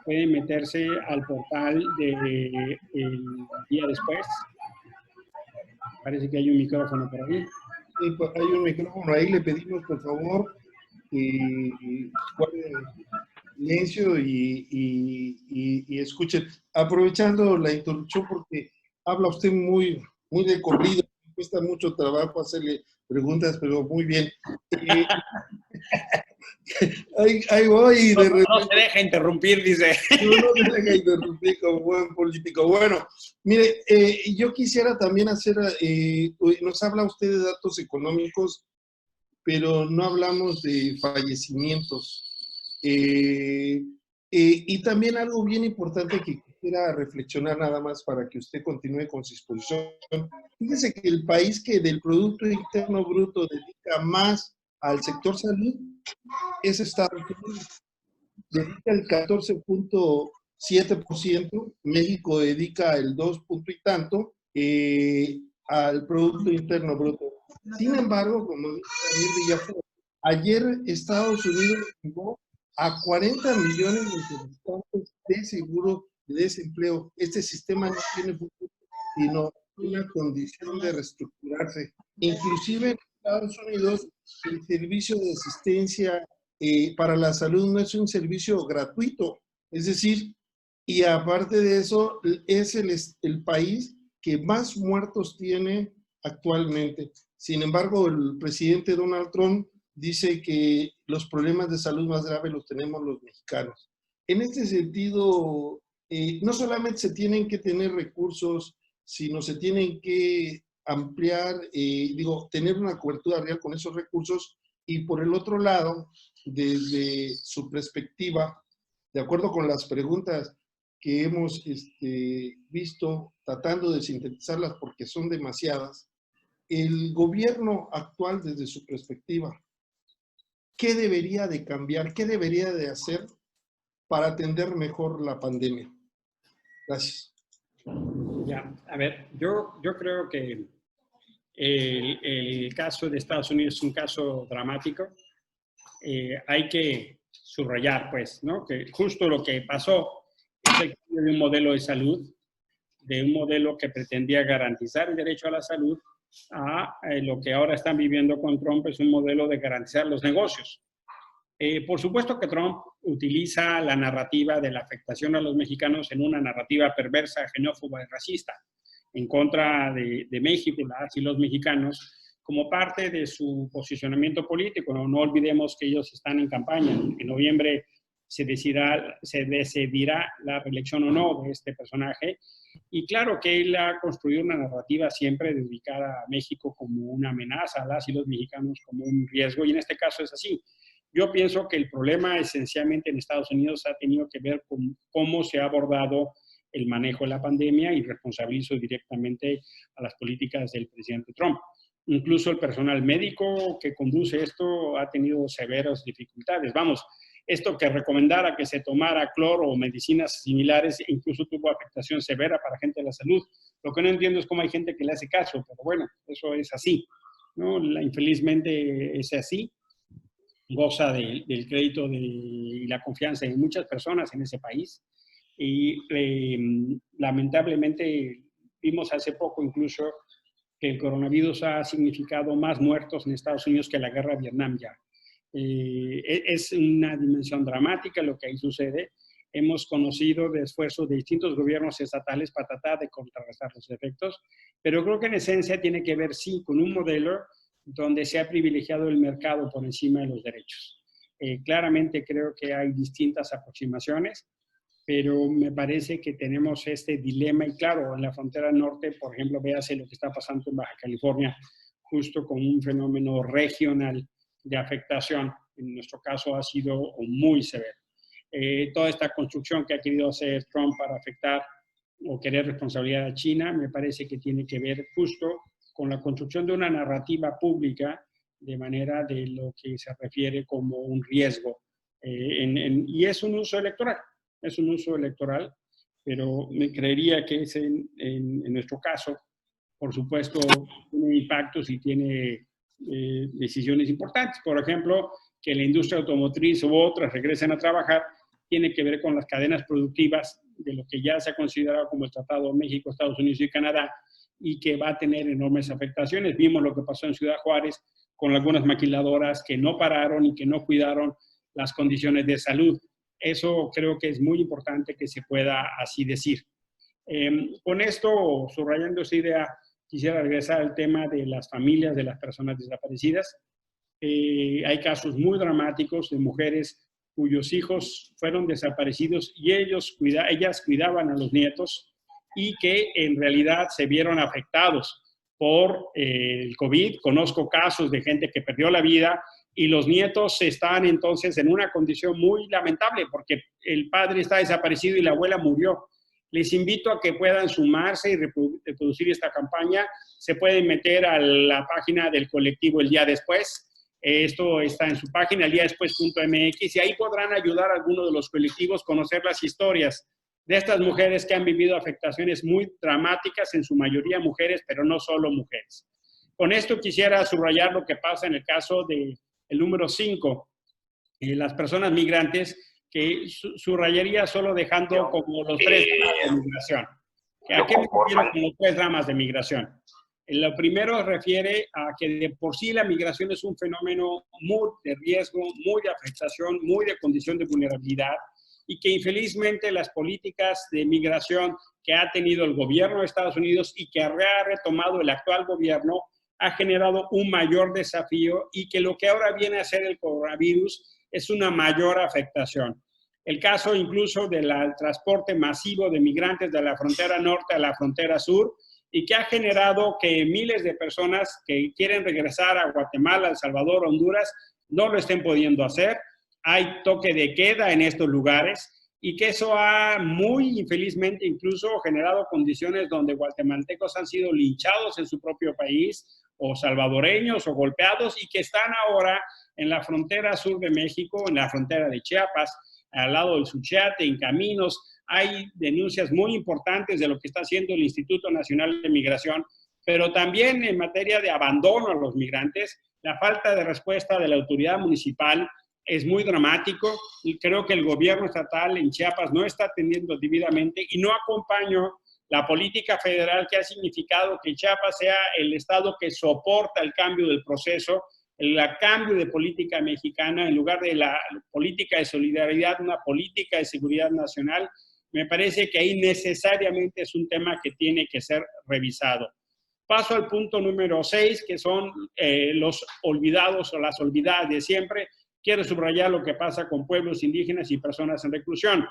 Pueden meterse al portal de El Día Después. Parece que hay un micrófono por ahí. Sí, pues hay un micrófono ahí, le pedimos por favor guarden silencio y escuchen. Aprovechando la introducción porque habla usted muy de corrido, me cuesta mucho trabajo hacerle preguntas, pero muy bien. Ahí voy. No se deja interrumpir, dice. No se deja interrumpir como buen político. Bueno, mire, yo quisiera también hacer, nos habla usted de datos económicos, pero no hablamos de fallecimientos. Y también algo bien importante que quisiera reflexionar nada más para que usted continúe con su exposición. Fíjese que el país que del Producto Interno Bruto dedica más al sector salud es Estados Unidos. Dedica el 14.7%, México dedica el 2 punto y tanto al Producto Interno Bruto. Sin embargo, como dice Daniel Villafuerte, ayer Estados Unidos llegó a 40 millones de solicitantes de seguro de desempleo. Este sistema no tiene futuro, sino una condición de reestructurarse. Inclusive en Estados Unidos, el servicio de asistencia para la salud no es un servicio gratuito. Es decir, y aparte de eso, es el país que más muertos tiene actualmente. Sin embargo, el presidente Donald Trump dice que los problemas de salud más graves los tenemos los mexicanos. En este sentido, no solamente se tienen que tener recursos, sino se tienen que ampliar, tener una cobertura real con esos recursos. Y por el otro lado, desde su perspectiva, de acuerdo con las preguntas que hemos visto, tratando de sintetizarlas porque son demasiadas, el gobierno actual desde su perspectiva, ¿qué debería de cambiar? ¿Qué debería de hacer para atender mejor la pandemia? Gracias. Ya, a ver, yo creo que el caso de Estados Unidos es un caso dramático. Hay que subrayar, pues, ¿no? Que justo lo que pasó es el cambio de un modelo de salud, de un modelo que pretendía garantizar el derecho a la salud, a lo que ahora están viviendo con Trump, es un modelo de garantizar los negocios. Por supuesto que Trump utiliza la narrativa de la afectación a los mexicanos en una narrativa perversa, xenófoba y racista, en contra de México, las y los mexicanos, como parte de su posicionamiento político. No olvidemos que ellos están en campaña. En noviembre se decidirá la reelección o no de este personaje. Y claro que él ha construido una narrativa siempre de ubicar a México como una amenaza, a las y los mexicanos como un riesgo, y en este caso es así. Yo pienso que el problema esencialmente en Estados Unidos ha tenido que ver con cómo se ha abordado el manejo de la pandemia, y responsabilizo directamente a las políticas del presidente Trump. Incluso el personal médico que conduce esto ha tenido severas dificultades. Vamos, esto que recomendara que se tomara cloro o medicinas similares incluso tuvo afectación severa para gente de la salud. Lo que no entiendo es cómo hay gente que le hace caso, pero bueno, eso es así, ¿no? Infelizmente es así. Goza del crédito y la confianza de muchas personas en ese país. Y lamentablemente vimos hace poco incluso que el coronavirus ha significado más muertos en Estados Unidos que la guerra de Vietnam ya. Es una dimensión dramática lo que ahí sucede. hemos conocido de esfuerzos de distintos gobiernos estatales para tratar de contrarrestar los efectos, pero creo que en esencia tiene que ver, sí, con un modelo donde se ha privilegiado el mercado por encima de los derechos. Claramente creo que hay distintas aproximaciones, pero me parece que tenemos este dilema y claro, en la frontera norte, por ejemplo, véase lo que está pasando en Baja California, justo con un fenómeno regional de afectación. En nuestro caso ha sido muy severo. Toda esta construcción que ha querido hacer Trump para afectar o querer responsabilidad a China, me parece que tiene que ver justo con la construcción de una narrativa pública de manera de lo que se refiere como un riesgo. Y es un uso electoral. Es un uso electoral, pero me creería que es en nuestro caso, por supuesto, tiene impactos y tiene decisiones importantes. Por ejemplo, que la industria automotriz u otras regresen a trabajar, tiene que ver con las cadenas productivas de lo que ya se ha considerado como el Tratado de México, Estados Unidos y Canadá, y que va a tener enormes afectaciones. Vimos lo que pasó en Ciudad Juárez con algunas maquiladoras que no pararon y que no cuidaron las condiciones de salud. Eso creo que es muy importante que se pueda así decir. Con esto, subrayando esa idea, quisiera regresar al tema de las familias de las personas desaparecidas. Hay casos muy dramáticos de mujeres cuyos hijos fueron desaparecidos y ellas cuidaban a los nietos y que en realidad se vieron afectados por el COVID. Conozco casos de gente que perdió la vida y los nietos están entonces en una condición muy lamentable porque el padre está desaparecido y la abuela murió. Les invito a que puedan sumarse y reproducir esta campaña. Se pueden meter a la página del colectivo El Día Después. Esto está en su página, eldíadespués.mx, y ahí podrán ayudar a algunos de los colectivos a conocer las historias de estas mujeres que han vivido afectaciones muy dramáticas, en su mayoría mujeres, pero no solo mujeres. Con esto quisiera subrayar lo que pasa en el caso del número 5, las personas migrantes, que subrayaría solo dejando como los 3 dramas de migración. ¿A qué me refiero con los 3 dramas de migración? Lo primero refiere a que de por sí la migración es un fenómeno muy de riesgo, muy de afectación, muy de condición de vulnerabilidad, y que infelizmente las políticas de migración que ha tenido el gobierno de Estados Unidos y que ha retomado el actual gobierno ha generado un mayor desafío, y que lo que ahora viene a ser el coronavirus es una mayor afectación. El caso incluso del transporte masivo de migrantes de la frontera norte a la frontera sur, y que ha generado que miles de personas que quieren regresar a Guatemala, El Salvador, Honduras, no lo estén pudiendo hacer. Hay toque de queda en estos lugares, y que eso ha muy infelizmente incluso generado condiciones donde guatemaltecos han sido linchados en su propio país, o salvadoreños, o golpeados, y que están ahora en la frontera sur de México, en la frontera de Chiapas, al lado del Suchiate, en caminos. Hay denuncias muy importantes de lo que está haciendo el Instituto Nacional de Migración, pero también en materia de abandono a los migrantes, la falta de respuesta de la autoridad municipal es muy dramático, y creo que el gobierno estatal en Chiapas no está atendiendo debidamente y no acompañó la política federal, que ha significado que Chiapas sea el estado que soporta el cambio del proceso, el cambio de política mexicana, en lugar de la política de solidaridad, una política de seguridad nacional. Me parece que ahí necesariamente es un tema que tiene que ser revisado. Paso al punto número 6, que son los olvidados o las olvidadas de siempre. Quiero subrayar lo que pasa con pueblos indígenas y personas en reclusión.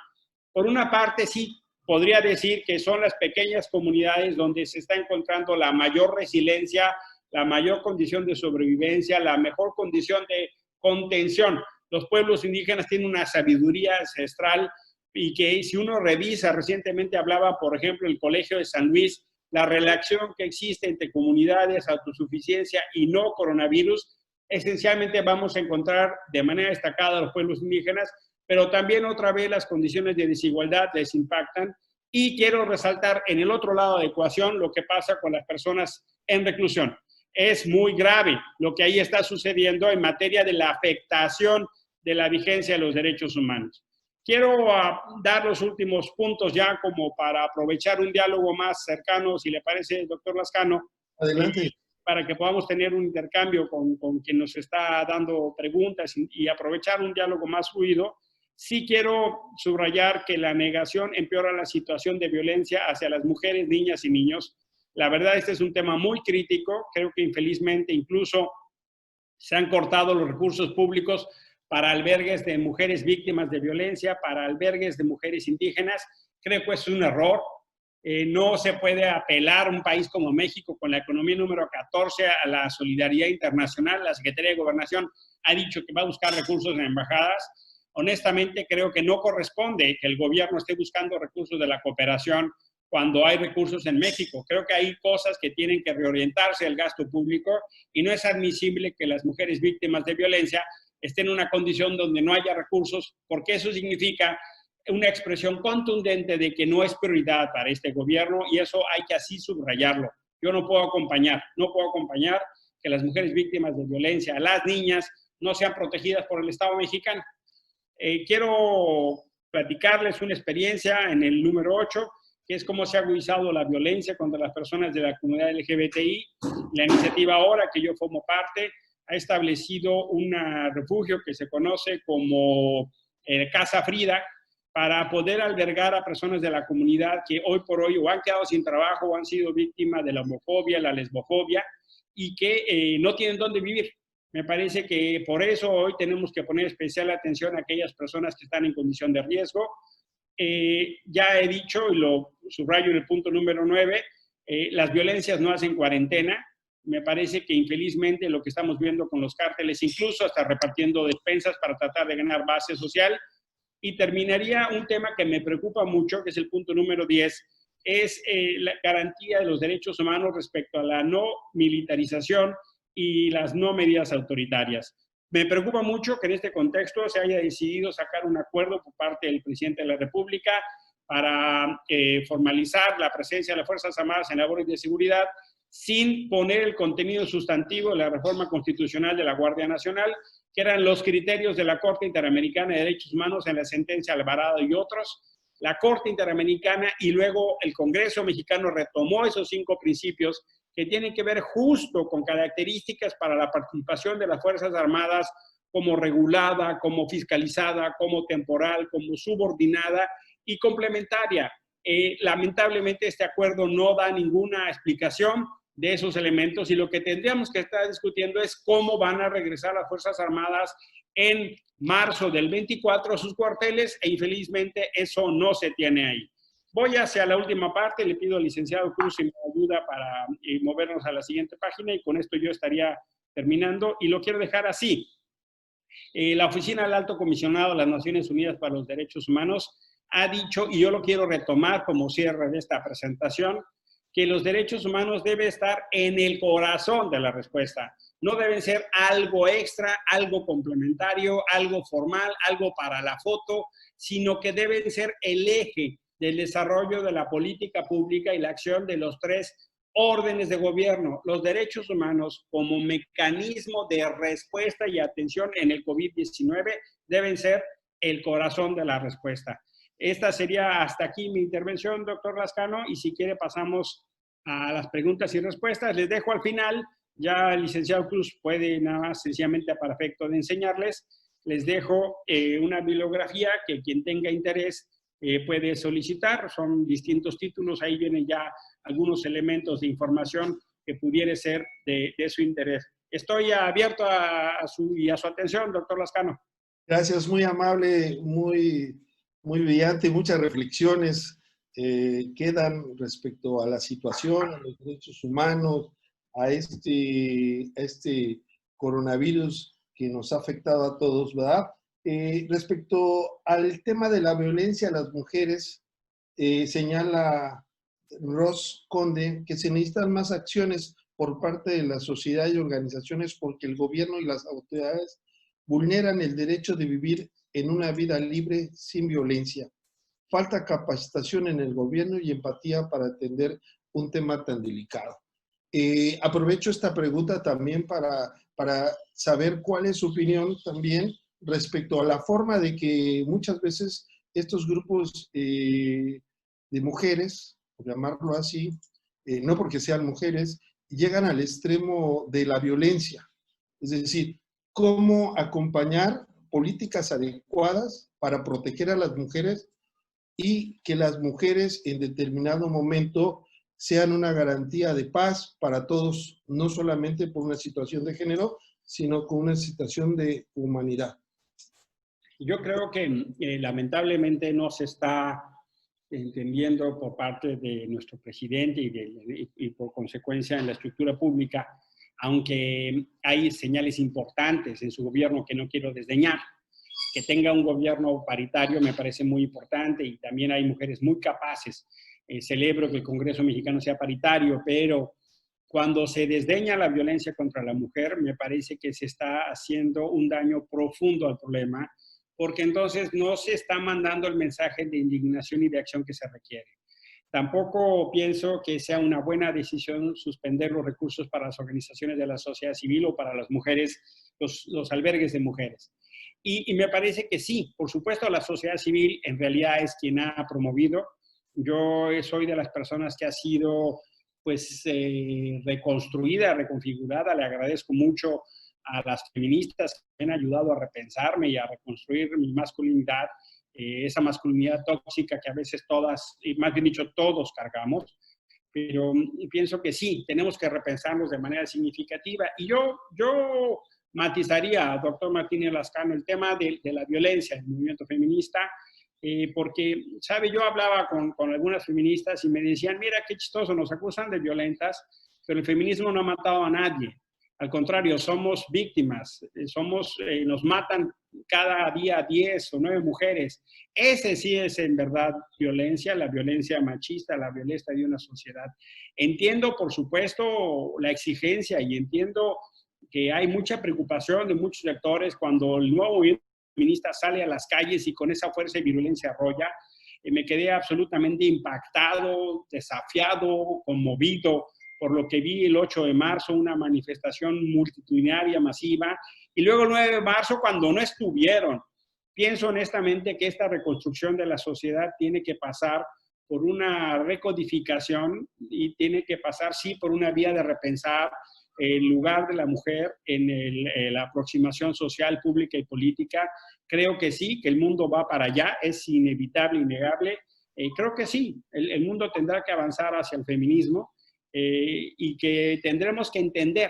Por una parte, sí, podría decir que son las pequeñas comunidades donde se está encontrando la mayor resiliencia, la mayor condición de sobrevivencia, la mejor condición de contención. Los pueblos indígenas tienen una sabiduría ancestral, y que si uno revisa, recientemente hablaba, por ejemplo, el Colegio de San Luis, la relación que existe entre comunidades, autosuficiencia y no coronavirus. Esencialmente vamos a encontrar de manera destacada a los pueblos indígenas, pero también otra vez las condiciones de desigualdad les impactan. Y quiero resaltar en el otro lado de la ecuación lo que pasa con las personas en reclusión. Es muy grave lo que ahí está sucediendo en materia de la afectación de la vigencia de los derechos humanos. Quiero dar los últimos puntos ya como para aprovechar un diálogo más cercano, si le parece, doctor Lascano. Adelante. Para que podamos tener un intercambio con quien nos está dando preguntas y aprovechar un diálogo más fluido. Sí quiero subrayar que la negación empeora la situación de violencia hacia las mujeres, niñas y niños. La verdad, este es un tema muy crítico. Creo que infelizmente incluso se han cortado los recursos públicos para albergues de mujeres víctimas de violencia, para albergues de mujeres indígenas. Creo que es un error. No se puede apelar a un país como México, con la economía número 14, a la solidaridad internacional. La Secretaría de Gobernación ha dicho que va a buscar recursos en embajadas. Honestamente, creo que no corresponde que el gobierno esté buscando recursos de la cooperación cuando hay recursos en México. Creo que hay cosas que tienen que reorientarse el gasto público y no es admisible que las mujeres víctimas de violencia estén en una condición donde no haya recursos, porque eso significa una expresión contundente de que no es prioridad para este gobierno y eso hay que así subrayarlo. Yo no puedo acompañar que las mujeres víctimas de violencia, las niñas, no sean protegidas por el Estado mexicano. Quiero platicarles una experiencia en el número 8, que es cómo se ha agudizado la violencia contra las personas de la comunidad LGBTI. La iniciativa Ahora, que yo formo parte, ha establecido un refugio que se conoce como Casa Frida, para poder albergar a personas de la comunidad que hoy por hoy o han quedado sin trabajo o han sido víctimas de la homofobia, la lesbofobia y que no tienen dónde vivir. Me parece que por eso hoy tenemos que poner especial atención a aquellas personas que están en condición de riesgo. Ya he dicho, y lo subrayo en el punto número 9, las violencias no hacen cuarentena. Me parece que infelizmente lo que estamos viendo con los cárteles, incluso hasta repartiendo despensas para tratar de ganar base social. Y terminaría un tema que me preocupa mucho, que es el punto número 10, es la garantía de los derechos humanos respecto a la no militarización y las no medidas autoritarias. Me preocupa mucho que en este contexto se haya decidido sacar un acuerdo por parte del presidente de la República para formalizar la presencia de las Fuerzas Armadas en labores de seguridad sin poner el contenido sustantivo de la reforma constitucional de la Guardia Nacional, que eran los criterios de la Corte Interamericana de Derechos Humanos en la sentencia Alvarado y otros. La Corte Interamericana y luego el Congreso mexicano retomó esos 5 principios que tienen que ver justo con características para la participación de las Fuerzas Armadas como regulada, como fiscalizada, como temporal, como subordinada y complementaria. Lamentablemente este acuerdo no da ninguna explicación de esos elementos y lo que tendríamos que estar discutiendo es cómo van a regresar las Fuerzas Armadas en marzo del 24 a sus cuarteles e infelizmente eso no se tiene ahí. Voy hacia la última parte, le pido al licenciado Cruz si me ayuda para movernos a la siguiente página y con esto yo estaría terminando y lo quiero dejar así. La Oficina del Alto Comisionado de las Naciones Unidas para los Derechos Humanos ha dicho, y yo lo quiero retomar como cierre de esta presentación, que los derechos humanos deben estar en el corazón de la respuesta. No deben ser algo extra, algo complementario, algo formal, algo para la foto, sino que deben ser el eje del desarrollo de la política pública y la acción de los 3 órdenes de gobierno. Los derechos humanos como mecanismo de respuesta y atención en el COVID-19 deben ser el corazón de la respuesta. Esta sería hasta aquí mi intervención, doctor Lascano, y si quiere pasamos a las preguntas y respuestas. Les dejo al final, ya el licenciado Cruz puede nada más sencillamente para efecto de enseñarles, les dejo una bibliografía que quien tenga interés puede solicitar, son distintos títulos, ahí vienen ya algunos elementos de información que pudiera ser de su interés. Estoy abierto a su atención, doctor Lascano. Gracias, muy amable, muy brillante, muchas reflexiones quedan respecto a la situación, a los derechos humanos, a este coronavirus que nos ha afectado a todos, ¿verdad? Respecto al tema de la violencia a las mujeres, señala Ross Conde que se necesitan más acciones por parte de la sociedad y organizaciones porque el gobierno y las autoridades vulneran el derecho de vivir en una vida libre sin violencia. Falta capacitación en el gobierno y empatía para atender un tema tan delicado. Aprovecho esta pregunta también para saber cuál es su opinión también respecto a la forma de que muchas veces estos grupos de mujeres, por llamarlo así, no porque sean mujeres, llegan al extremo de la violencia. Es decir, cómo acompañar, políticas adecuadas para proteger a las mujeres y que las mujeres en determinado momento sean una garantía de paz para todos, no solamente por una situación de género, sino con una situación de humanidad. Yo creo que lamentablemente no se está entendiendo por parte de nuestro presidente y por consecuencia en la estructura pública, aunque hay señales importantes en su gobierno que no quiero desdeñar. Que tenga un gobierno paritario me parece muy importante y también hay mujeres muy capaces. Celebro que el Congreso mexicano sea paritario, pero cuando se desdeña la violencia contra la mujer, me parece que se está haciendo un daño profundo al problema, porque entonces no se está mandando el mensaje de indignación y de acción que se requiere. Tampoco pienso que sea una buena decisión suspender los recursos para las organizaciones de la sociedad civil o para las mujeres, los albergues de mujeres. Y me parece que sí, por supuesto, la sociedad civil en realidad es quien ha promovido. Yo soy de las personas que ha sido pues reconstruida, reconfigurada. Le agradezco mucho a las feministas que me han ayudado a repensarme y a reconstruir mi masculinidad, esa masculinidad tóxica que a veces todas, y más bien dicho todos cargamos, pero pienso que sí, tenemos que repensarnos de manera significativa. Y yo matizaría, doctor Martínez Lascano, el tema de la violencia en el movimiento feminista, porque, ¿sabe? Yo hablaba con algunas feministas y me decían, mira qué chistoso, nos acusan de violentas, pero el feminismo no ha matado a nadie. Al contrario, somos víctimas, nos matan cada día 10 o 9 mujeres. Ese sí es en verdad violencia, la violencia machista, la violencia de una sociedad. Entiendo, por supuesto, la exigencia y entiendo que hay mucha preocupación de muchos sectores cuando el nuevo movimiento feminista sale a las calles y con esa fuerza y virulencia arrolla. Me quedé absolutamente impactado, desafiado, conmovido por lo que vi el 8 de marzo, una manifestación multitudinaria, masiva, y luego el 9 de marzo cuando no estuvieron. Pienso honestamente que esta reconstrucción de la sociedad tiene que pasar por una recodificación y tiene que pasar, sí, por una vía de repensar el lugar de la mujer en la aproximación social, pública y política. Creo que sí, que el mundo va para allá, es inevitable, innegable. Creo que sí, el mundo tendrá que avanzar hacia el feminismo. Y que tendremos que entender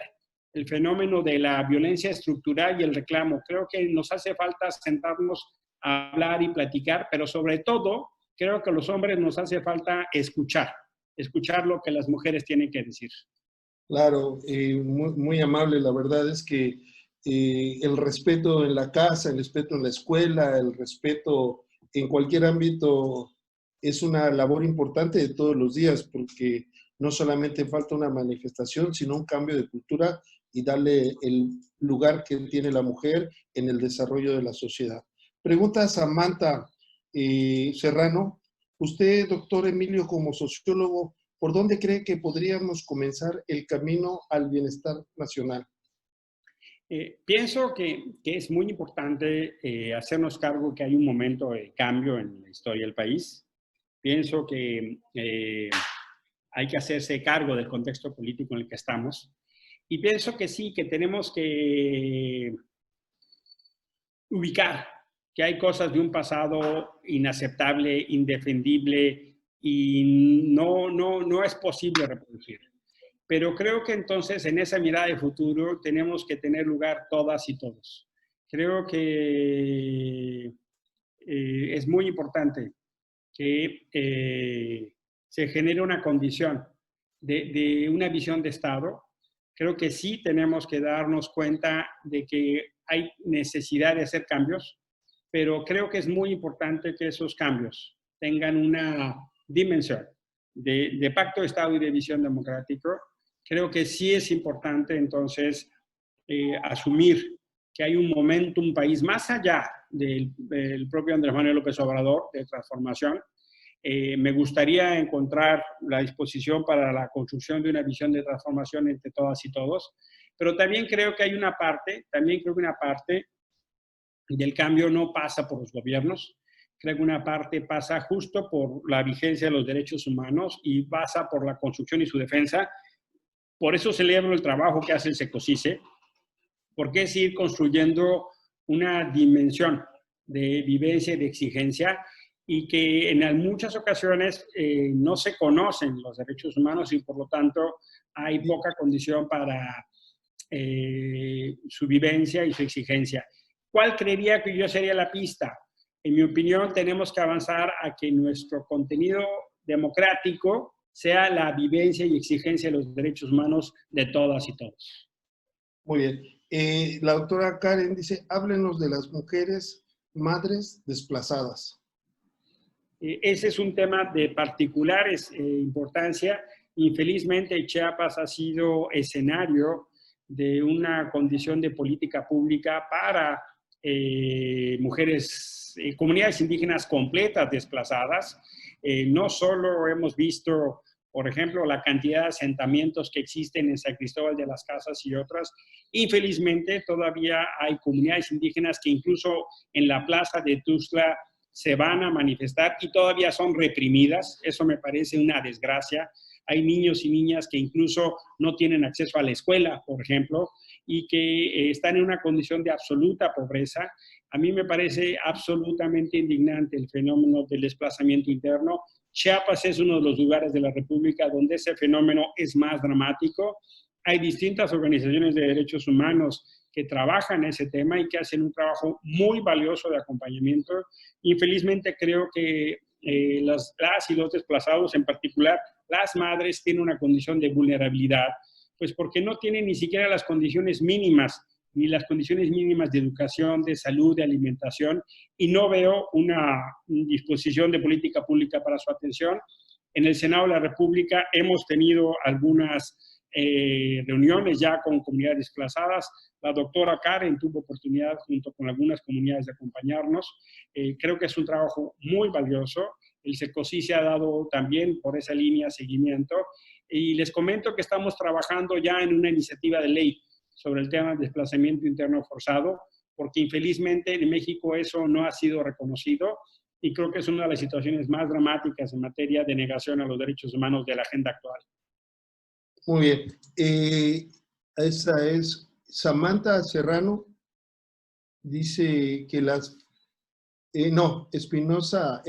el fenómeno de la violencia estructural y el reclamo. Creo que nos hace falta sentarnos a hablar y platicar, pero sobre todo, creo que a los hombres nos hace falta escuchar lo que las mujeres tienen que decir. Claro, muy amable. La verdad es que el respeto en la casa, el respeto en la escuela, el respeto en cualquier ámbito es una labor importante de todos los días, porque no solamente falta una manifestación, sino un cambio de cultura y darle el lugar que tiene la mujer en el desarrollo de la sociedad. Pregunta a Samantha Serrano. Usted, doctor Emilio, como sociólogo, ¿por dónde cree que podríamos comenzar el camino al bienestar nacional? Pienso que es muy importante hacernos cargo que hay un momento de cambio en la historia del país. Pienso que hay que hacerse cargo del contexto político en el que estamos. Y pienso que sí, que tenemos que ubicar que hay cosas de un pasado inaceptable, indefendible y no es posible reproducir. Pero creo que entonces en esa mirada de futuro tenemos que tener lugar todas y todos. Creo que es muy importante que se genere una condición de una visión de Estado. Creo que sí tenemos que darnos cuenta de que hay necesidad de hacer cambios, pero creo que es muy importante que esos cambios tengan una dimensión de pacto de Estado y de visión democrático. Creo que sí es importante entonces asumir que hay un momento, un país más allá del propio Andrés Manuel López Obrador de transformación. Me gustaría encontrar la disposición para la construcción de una visión de transformación entre todas y todos, pero también creo que hay una parte, del cambio no pasa por los gobiernos, creo que una parte pasa justo por la vigencia de los derechos humanos y pasa por la construcción y su defensa. Por eso celebro el trabajo que hace el SECOCICE, porque es ir construyendo una dimensión de vivencia y de exigencia, y que en muchas ocasiones no se conocen los derechos humanos y por lo tanto hay poca condición para su vivencia y su exigencia. ¿Cuál creería que yo sería la pista? En mi opinión, tenemos que avanzar a que nuestro contenido democrático sea la vivencia y exigencia de los derechos humanos de todas y todos. Muy bien. La doctora Karen dice, háblenos de las mujeres madres desplazadas. Ese es un tema de particular importancia. Infelizmente, Chiapas ha sido escenario de una condición de política pública para mujeres, comunidades indígenas completas desplazadas. No solo hemos visto, por ejemplo, la cantidad de asentamientos que existen en San Cristóbal de las Casas y otras. Infelizmente, todavía hay comunidades indígenas que incluso en la plaza de Tuxtla se van a manifestar y todavía son reprimidas. Eso me parece una desgracia. Hay niños y niñas que incluso no tienen acceso a la escuela, por ejemplo, y que están en una condición de absoluta pobreza. A mí me parece absolutamente indignante el fenómeno del desplazamiento interno. Chiapas es uno de los lugares de la República donde ese fenómeno es más dramático. Hay distintas organizaciones de derechos humanos que trabajan ese tema y que hacen un trabajo muy valioso de acompañamiento. Infelizmente creo que las y los desplazados, en particular las madres, tienen una condición de vulnerabilidad, pues porque no tienen ni siquiera las condiciones mínimas, ni las condiciones mínimas de educación, de salud, de alimentación, y no veo una disposición de política pública para su atención. En el Senado de la República hemos tenido algunas reuniones ya con comunidades desplazadas. La doctora Karen tuvo oportunidad junto con algunas comunidades de acompañarnos. Creo que es un trabajo muy valioso. El SECOSI se ha dado también por esa línea seguimiento. Y les comento que estamos trabajando ya en una iniciativa de ley sobre el tema del desplazamiento interno forzado, porque infelizmente en México eso no ha sido reconocido y creo que es una de las situaciones más dramáticas en materia de negación a los derechos humanos de la agenda actual. Muy bien. Esa es Samantha Serrano. Dice que Elena Espinosa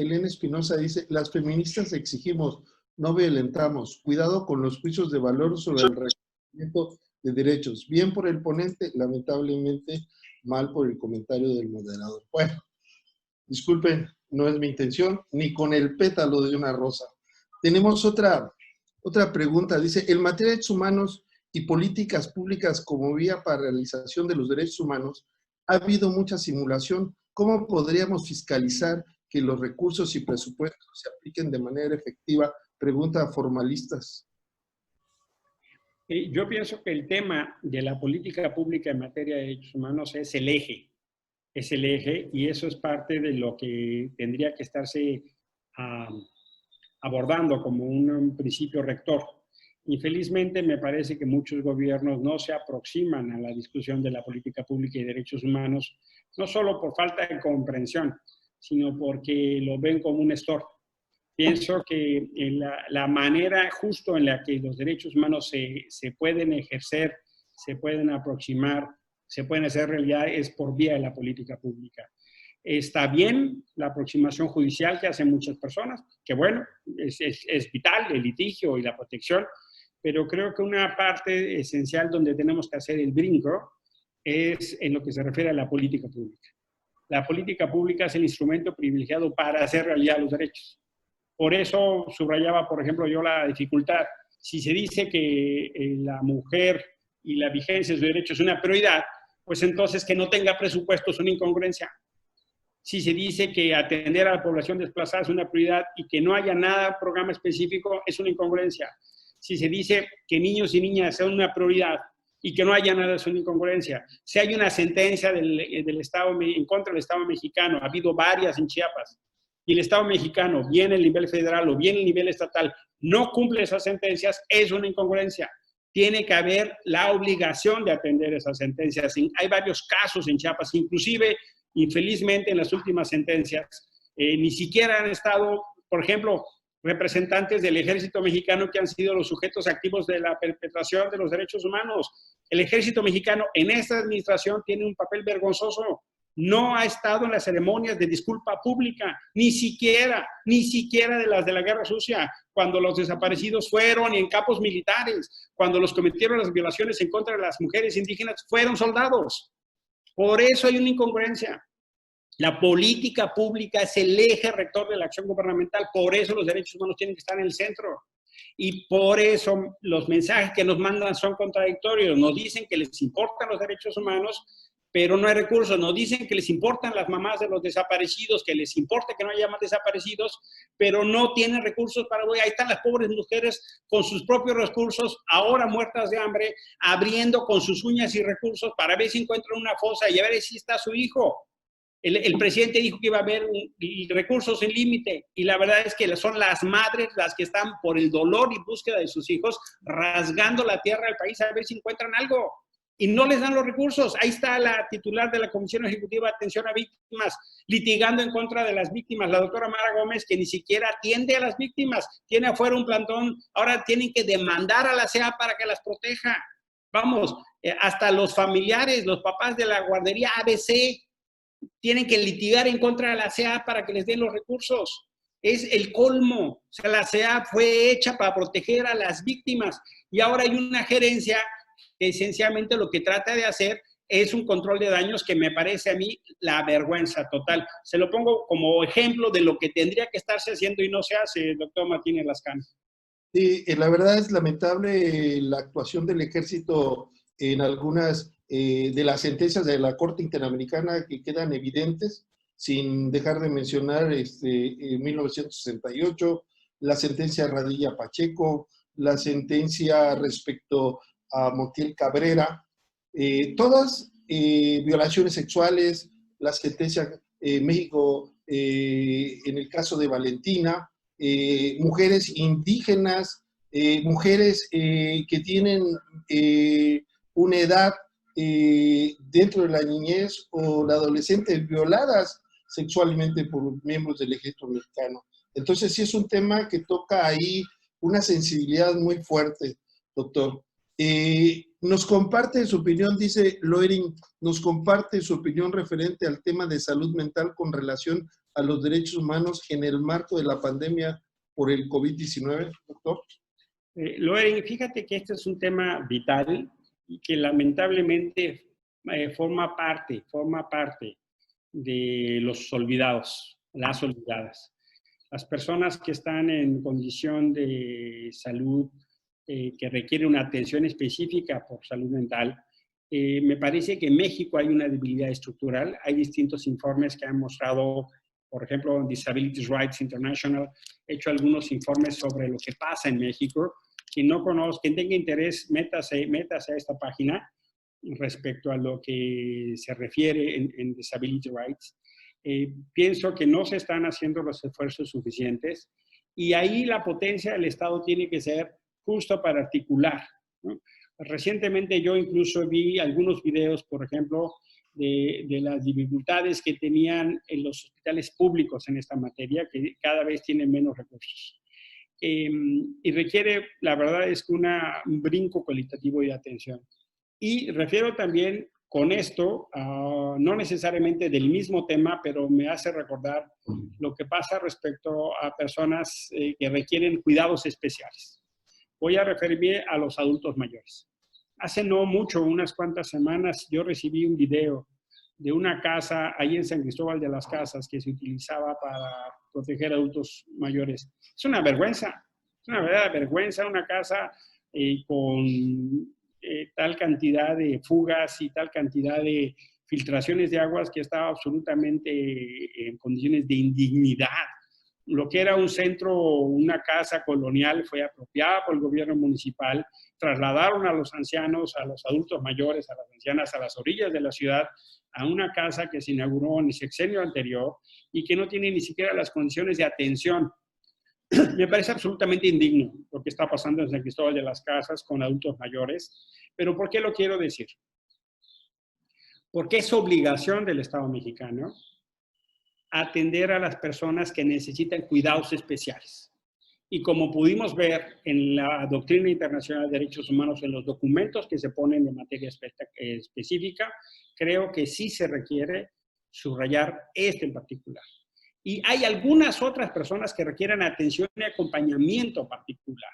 dice, las feministas exigimos, no violentamos, cuidado con los juicios de valor sobre el reconocimiento de derechos, bien por el ponente, lamentablemente mal por el comentario del moderador. Bueno, disculpen, no es mi intención, ni con el pétalo de una rosa. Tenemos otra pregunta, dice, en materia de derechos humanos y políticas públicas como vía para la realización de los derechos humanos, ha habido mucha simulación. ¿Cómo podríamos fiscalizar que los recursos y presupuestos se apliquen de manera efectiva? Pregunta formalistas. Yo pienso que el tema de la política pública en materia de derechos humanos es el eje. Es el eje y eso es parte de lo que tendría que estarse abordando como un principio rector. Infelizmente, me parece que muchos gobiernos no se aproximan a la discusión de la política pública y derechos humanos, no solo por falta de comprensión, sino porque lo ven como un estorbo. Pienso que la manera justo en la que los derechos humanos se pueden ejercer, se pueden aproximar, se pueden hacer realidad es por vía de la política pública. Está bien la aproximación judicial que hacen muchas personas, que bueno, es vital el litigio y la protección, pero creo que una parte esencial donde tenemos que hacer el brinco es en lo que se refiere a la política pública. La política pública es el instrumento privilegiado para hacer realidad los derechos. Por eso subrayaba, por ejemplo, yo la dificultad. Si se dice que la mujer y la vigencia de sus derechos es una prioridad, pues entonces que no tenga presupuesto es una incongruencia. Si se dice que atender a la población desplazada es una prioridad y que no haya nada, programa específico, es una incongruencia. Si se dice que niños y niñas sean una prioridad y que no haya nada, es una incongruencia. Si hay una sentencia del Estado en contra del Estado mexicano, ha habido varias en Chiapas, y el Estado mexicano, bien el nivel federal o bien el nivel estatal, no cumple esas sentencias, es una incongruencia. Tiene que haber la obligación de atender esas sentencias. Hay varios casos en Chiapas, inclusive, infelizmente, en las últimas sentencias, ni siquiera han estado, por ejemplo, representantes del ejército mexicano que han sido los sujetos activos de la perpetración de los derechos humanos. El ejército mexicano en esta administración tiene un papel vergonzoso. No ha estado en las ceremonias de disculpa pública, ni siquiera de las de la Guerra Sucia, cuando los desaparecidos fueron y en campos militares, cuando los cometieron las violaciones en contra de las mujeres indígenas, fueron soldados. Por eso hay una incongruencia. La política pública es el eje rector de la acción gubernamental, por eso los derechos humanos tienen que estar en el centro. Y por eso los mensajes que nos mandan son contradictorios. Nos dicen que les importan los derechos humanos, pero no hay recursos. Nos dicen que les importan las mamás de los desaparecidos, que les importa que no haya más desaparecidos, pero no tienen recursos para... Ahí están las pobres mujeres con sus propios recursos, ahora muertas de hambre, abriendo con sus uñas y recursos para ver si encuentran una fosa y a ver si está su hijo. El presidente dijo que iba a haber recursos sin límite y la verdad es que son las madres las que están por el dolor y búsqueda de sus hijos rasgando la tierra del país a ver si encuentran algo y no les dan los recursos. Ahí está la titular de la Comisión Ejecutiva de Atención a Víctimas litigando en contra de las víctimas, la doctora Mara Gómez, que ni siquiera atiende a las víctimas, tiene afuera un plantón, ahora tienen que demandar a la CEA para que las proteja. Vamos, hasta los familiares, los papás de la guardería ABC, tienen que litigar en contra de la CEA para que les den los recursos. Es el colmo. O sea, la CEA fue hecha para proteger a las víctimas y ahora hay una gerencia que esencialmente lo que trata de hacer es un control de daños que me parece a mí la vergüenza total. Se lo pongo como ejemplo de lo que tendría que estarse haciendo y no se hace, doctor Martínez Lascano. Sí, la verdad es lamentable la actuación del ejército en algunas de las sentencias de la Corte Interamericana que quedan evidentes, sin dejar de mencionar en 1968, la sentencia Radilla Pacheco, la sentencia respecto a Montiel Cabrera, todas violaciones sexuales, la sentencia México en el caso de Valentina, mujeres indígenas, mujeres que tienen una edad dentro de la niñez o la adolescente violadas sexualmente por miembros del ejército mexicano. Entonces sí es un tema que toca ahí una sensibilidad muy fuerte, doctor. Nos comparte su opinión, dice Loering, nos comparte su opinión referente al tema de salud mental con relación a los derechos humanos en el marco de la pandemia por el COVID-19, doctor. Loering, fíjate que este es un tema vital y que lamentablemente forma parte de los olvidados, las olvidadas. Las personas que están en condición de salud que requieren una atención específica por salud mental, me parece que en México hay una debilidad estructural. Hay distintos informes que han mostrado, por ejemplo, Disability Rights International, ha hecho algunos informes sobre lo que pasa en México. Quien no conozca, quien tenga interés, métase a esta página respecto a lo que se refiere en Disability Rights. Pienso que no se están haciendo los esfuerzos suficientes y ahí la potencia del Estado tiene que ser justo para articular, ¿no? Recientemente yo incluso vi algunos videos, por ejemplo, de las dificultades que tenían en los hospitales públicos en esta materia, que cada vez tienen menos recursos. Y requiere, la verdad es que un brinco cualitativo y de atención. Y refiero también con esto, no necesariamente del mismo tema, pero me hace recordar lo que pasa respecto a personas que requieren cuidados especiales. Voy a referirme a los adultos mayores. Hace no mucho, unas cuantas semanas, yo recibí un video de una casa ahí en San Cristóbal de las Casas que se utilizaba para proteger a adultos mayores. Es una vergüenza, es una verdadera vergüenza, una casa con tal cantidad de fugas y tal cantidad de filtraciones de aguas que estaba absolutamente en condiciones de indignidad. Lo que era un centro, una casa colonial, fue apropiada por el gobierno municipal, trasladaron a los ancianos, a los adultos mayores, a las ancianas, a las orillas de la ciudad, a una casa que se inauguró en el sexenio anterior y que no tiene ni siquiera las condiciones de atención. Me parece absolutamente indigno lo que está pasando en San Cristóbal de las Casas con adultos mayores. ¿Pero por qué lo quiero decir? Porque es obligación del Estado mexicano atender a las personas que necesitan cuidados especiales. Y como pudimos ver en la doctrina internacional de derechos humanos, en los documentos que se ponen de materia específica, creo que sí se requiere subrayar este en particular. Y hay algunas otras personas que requieren atención y acompañamiento particular.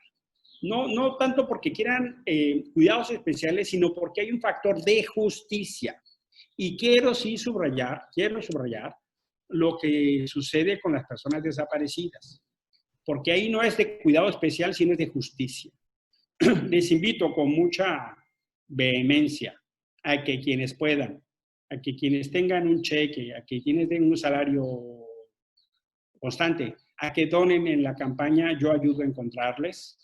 No tanto porque quieran cuidados especiales, sino porque hay un factor de justicia. Y quiero subrayar lo que sucede con las personas desaparecidas. Porque ahí no es de cuidado especial, sino es de justicia. Les invito con mucha vehemencia a que quienes puedan, a que quienes tengan un cheque, a que quienes den un salario constante, a que donen en la campaña Yo Ayudo a Encontrarles.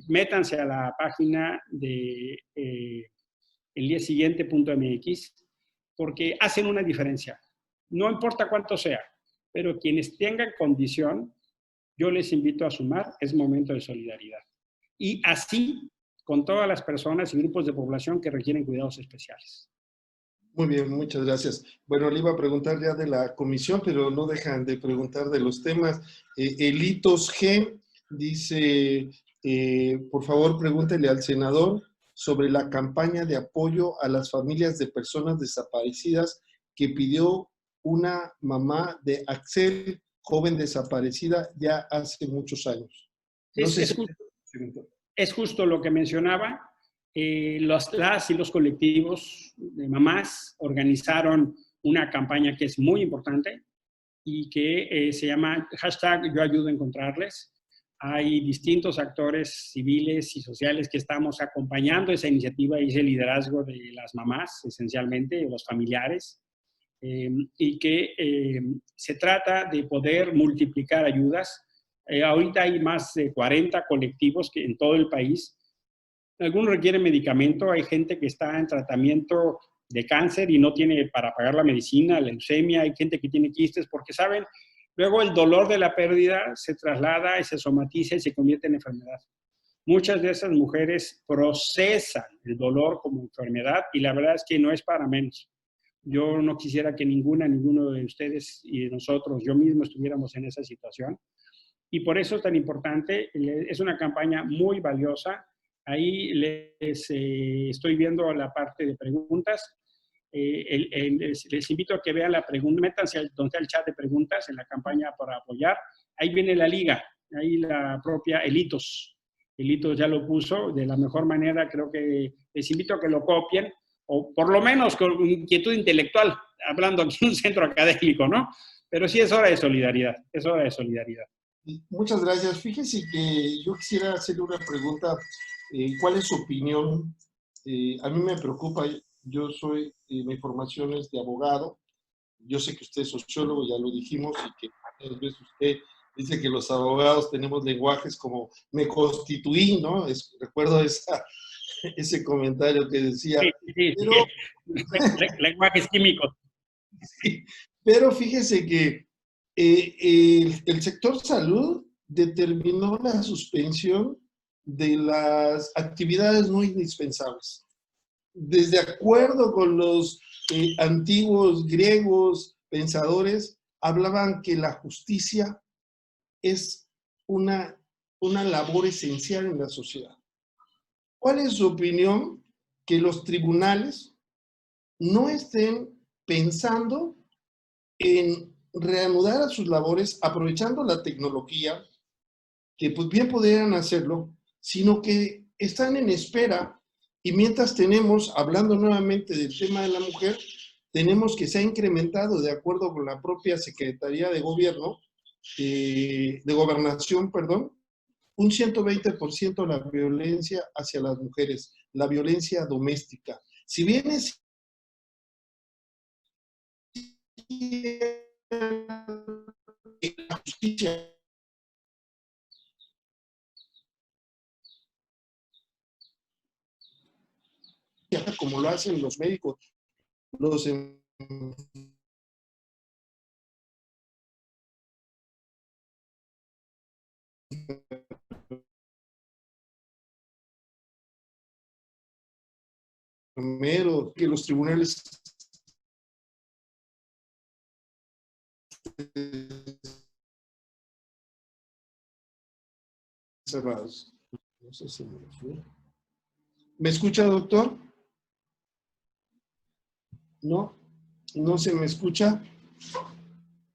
Métanse a la página de eldiasiguiente.mx porque hacen una diferencia. No importa cuánto sea, pero quienes tengan condición, yo les invito a sumar, es momento de solidaridad. Y así con todas las personas y grupos de población que requieren cuidados especiales. Muy bien, muchas gracias. Bueno, le iba a preguntar ya de la comisión, pero no dejan de preguntar de los temas. Elitos G dice, por favor, pregúntele al senador sobre la campaña de apoyo a las familias de personas desaparecidas que pidió una mamá de Axel, joven desaparecida ya hace muchos años. No sé si... Es justo lo que mencionaba. Las y los colectivos de mamás organizaron una campaña que es muy importante y que se llama #Yo Ayudo a Encontrarles. Hay distintos actores civiles y sociales que estamos acompañando esa iniciativa y ese liderazgo de las mamás, esencialmente, de los familiares, y que se trata de poder multiplicar ayudas. Ahorita hay más de 40 colectivos que en todo el país. Algunos requieren medicamento, hay gente que está en tratamiento de cáncer y no tiene para pagar la medicina, la leucemia, hay gente que tiene quistes, porque saben, luego el dolor de la pérdida se traslada y se somatiza y se convierte en enfermedad. Muchas de esas mujeres procesan el dolor como enfermedad y la verdad es que no es para menos. Yo no quisiera que ninguno de ustedes y de nosotros, yo mismo, estuviéramos en esa situación. Y por eso es tan importante, es una campaña muy valiosa. Ahí les estoy viendo la parte de preguntas. Les invito a que vean la pregunta, métanse al chat de preguntas en la campaña para apoyar. Ahí viene la liga, ahí la propia Elitos. Elitos ya lo puso de la mejor manera, creo que les invito a que lo copien, o por lo menos con inquietud intelectual, hablando aquí en un centro académico, ¿no? Pero sí es hora de solidaridad, es hora de solidaridad. Muchas gracias. Fíjese que yo quisiera hacerle una pregunta. ¿Cuál es su opinión? A mí me preocupa, yo soy, mi formación es de abogado. Yo sé que usted es sociólogo, ya lo dijimos, y que tal vez usted dice que los abogados tenemos lenguajes como me constituí, ¿no? Recuerdo ese comentario que decía. Sí. Pero, lenguajes químicos. Sí, pero fíjese que el sector salud determinó la suspensión de las actividades no indispensables. Desde acuerdo con los antiguos griegos pensadores, hablaban que la justicia es una labor esencial en la sociedad. ¿Cuál es su opinión que los tribunales no estén pensando en reanudar a sus labores aprovechando la tecnología, que pues bien podrían hacerlo, sino que están en espera y mientras tenemos, hablando nuevamente del tema de la mujer, tenemos que se ha incrementado de acuerdo con la propia Secretaría de Gobierno, de Gobernación, perdón, un 120% la violencia hacia las mujeres, la violencia doméstica. Si bien es la justicia como lo hacen los médicos, los enfermeros, que los tribunales cerrados. No sé si me fue. ¿Me escucha, doctor? ¿No? No se me escucha.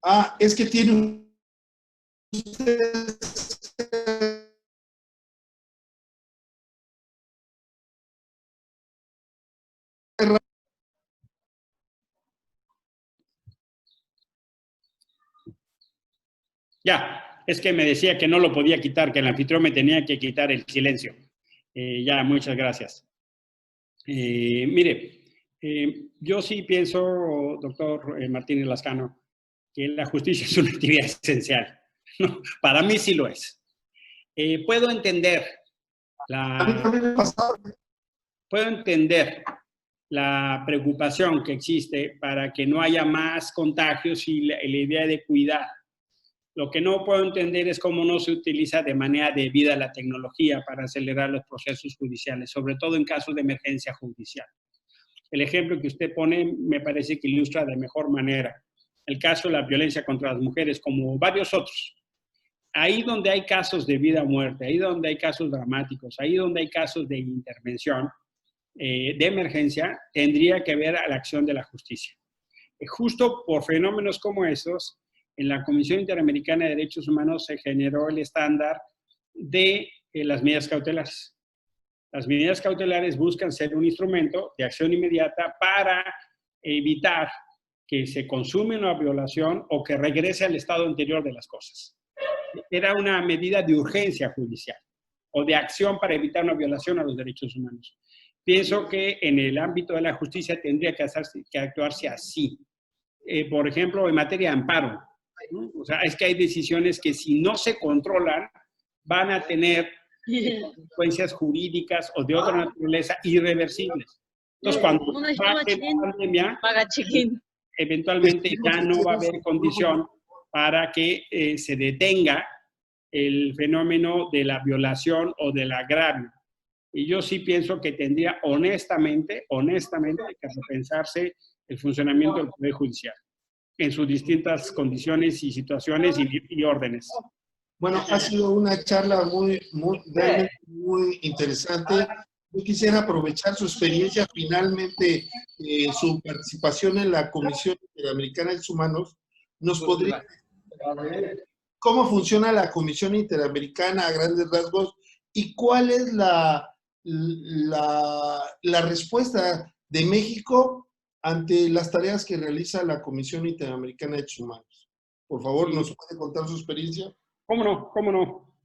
Ah, es que tiene usted... Ya, es que me decía que no lo podía quitar, que el anfitrión me tenía que quitar el silencio. Ya, muchas gracias. Mire, yo sí pienso, doctor Martínez Lascano, que la justicia es una actividad esencial. No, para mí sí lo es. Puedo entender la preocupación que existe para que no haya más contagios y la idea de cuidar. Lo que no puedo entender es cómo no se utiliza de manera debida la tecnología para acelerar los procesos judiciales, sobre todo en casos de emergencia judicial. El ejemplo que usted pone me parece que ilustra de mejor manera el caso de la violencia contra las mujeres, como varios otros. Ahí donde hay casos de vida o muerte, ahí donde hay casos dramáticos, ahí donde hay casos de intervención, de emergencia, tendría que haber la acción de la justicia. Justo por fenómenos como esos, en la Comisión Interamericana de Derechos Humanos se generó el estándar de las medidas cautelares. Las medidas cautelares buscan ser un instrumento de acción inmediata para evitar que se consume una violación o que regrese al estado anterior de las cosas. Era una medida de urgencia judicial o de acción para evitar una violación a los derechos humanos. Pienso que en el ámbito de la justicia tendría que actuarse así. Por ejemplo, en materia de amparo, ¿no? O sea, es que hay decisiones que si no se controlan van a tener consecuencias jurídicas o de otra naturaleza irreversibles. Entonces, cuando pase la pandemia, eventualmente ya no va a haber condición para que se detenga el fenómeno de la violación o del agravio. Y yo sí pienso que tendría honestamente que repensarse el funcionamiento del Poder Judicial en sus distintas condiciones y situaciones y órdenes. Bueno, ha sido una charla realmente muy interesante. Yo quisiera aprovechar su experiencia, finalmente su participación en la Comisión Interamericana de Derechos Humanos. ¿Nos podría decir cómo funciona la Comisión Interamericana a grandes rasgos y cuál es la respuesta de México ante las tareas que realiza la Comisión Interamericana de Derechos Humanos? Por favor, ¿nos puede contar su experiencia? ¿Cómo no? ¿Cómo no?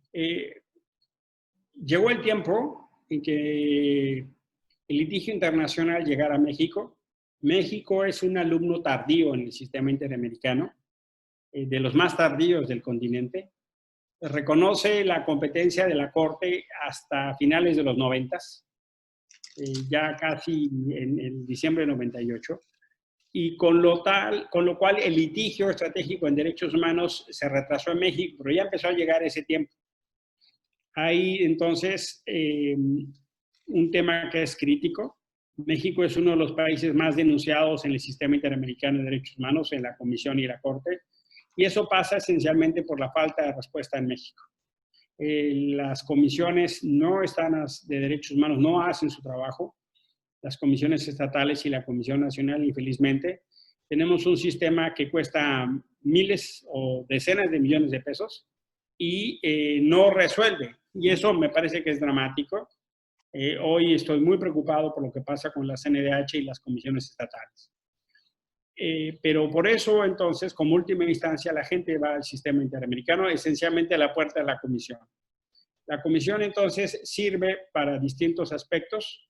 Llegó el tiempo en que el litigio internacional llegara a México. México es un alumno tardío en el sistema interamericano, de los más tardíos del continente. Reconoce la competencia de la Corte hasta finales de los 90, ya casi en diciembre de 98. Y con lo cual el litigio estratégico en derechos humanos se retrasó en México, pero ya empezó a llegar ese tiempo. Hay entonces un tema que es crítico. México es uno de los países más denunciados en el sistema interamericano de derechos humanos, en la Comisión y la Corte, y eso pasa esencialmente por la falta de respuesta en México. Las comisiones de derechos humanos no hacen su trabajo. Las comisiones estatales y la Comisión Nacional, infelizmente, tenemos un sistema que cuesta miles o decenas de millones de pesos y no resuelve. Y eso me parece que es dramático. Hoy estoy muy preocupado por lo que pasa con la CNDH y las comisiones estatales. Pero por eso, entonces, como última instancia, la gente va al sistema interamericano, esencialmente a la puerta de la comisión. La comisión, entonces, sirve para distintos aspectos.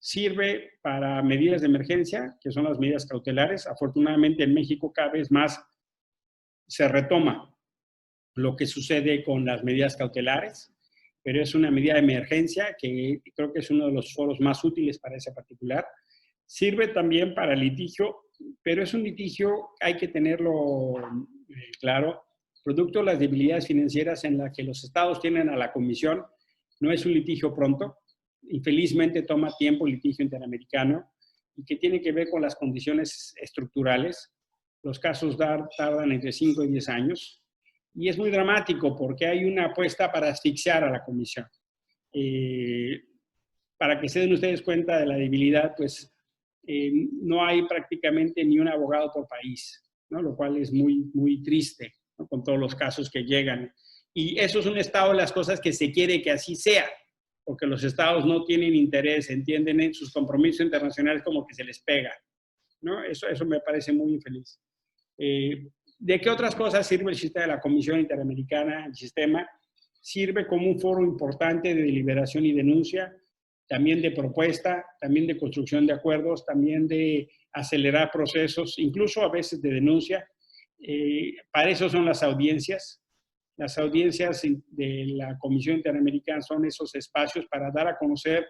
Sirve para medidas de emergencia, que son las medidas cautelares. Afortunadamente, en México cada vez más se retoma lo que sucede con las medidas cautelares, pero es una medida de emergencia que creo que es uno de los foros más útiles para ese particular. Sirve también para litigio, pero es un litigio, hay que tenerlo claro, producto de las debilidades financieras en las que los estados tienen a la comisión. No es un litigio pronto. Infelizmente toma tiempo el litigio interamericano y que tiene que ver con las condiciones estructurales. Los casos tardan entre 5 y 10 años y es muy dramático porque hay una apuesta para asfixiar a la comisión. Para que se den ustedes cuenta de la debilidad, pues no hay prácticamente ni un abogado por país, ¿no? Lo cual es muy, muy triste, ¿no? Con todos los casos que llegan. Y eso es un estado de las cosas que se quiere que así sea, porque los estados no tienen interés, entienden en sus compromisos internacionales como que se les pega, ¿no? Eso me parece muy infeliz. ¿De qué otras cosas sirve el sistema de la Comisión Interamericana? El sistema sirve como un foro importante de deliberación y denuncia, también de propuesta, también de construcción de acuerdos, también de acelerar procesos, incluso a veces de denuncia. Para eso son las audiencias. Las audiencias de la Comisión Interamericana son esos espacios para dar a conocer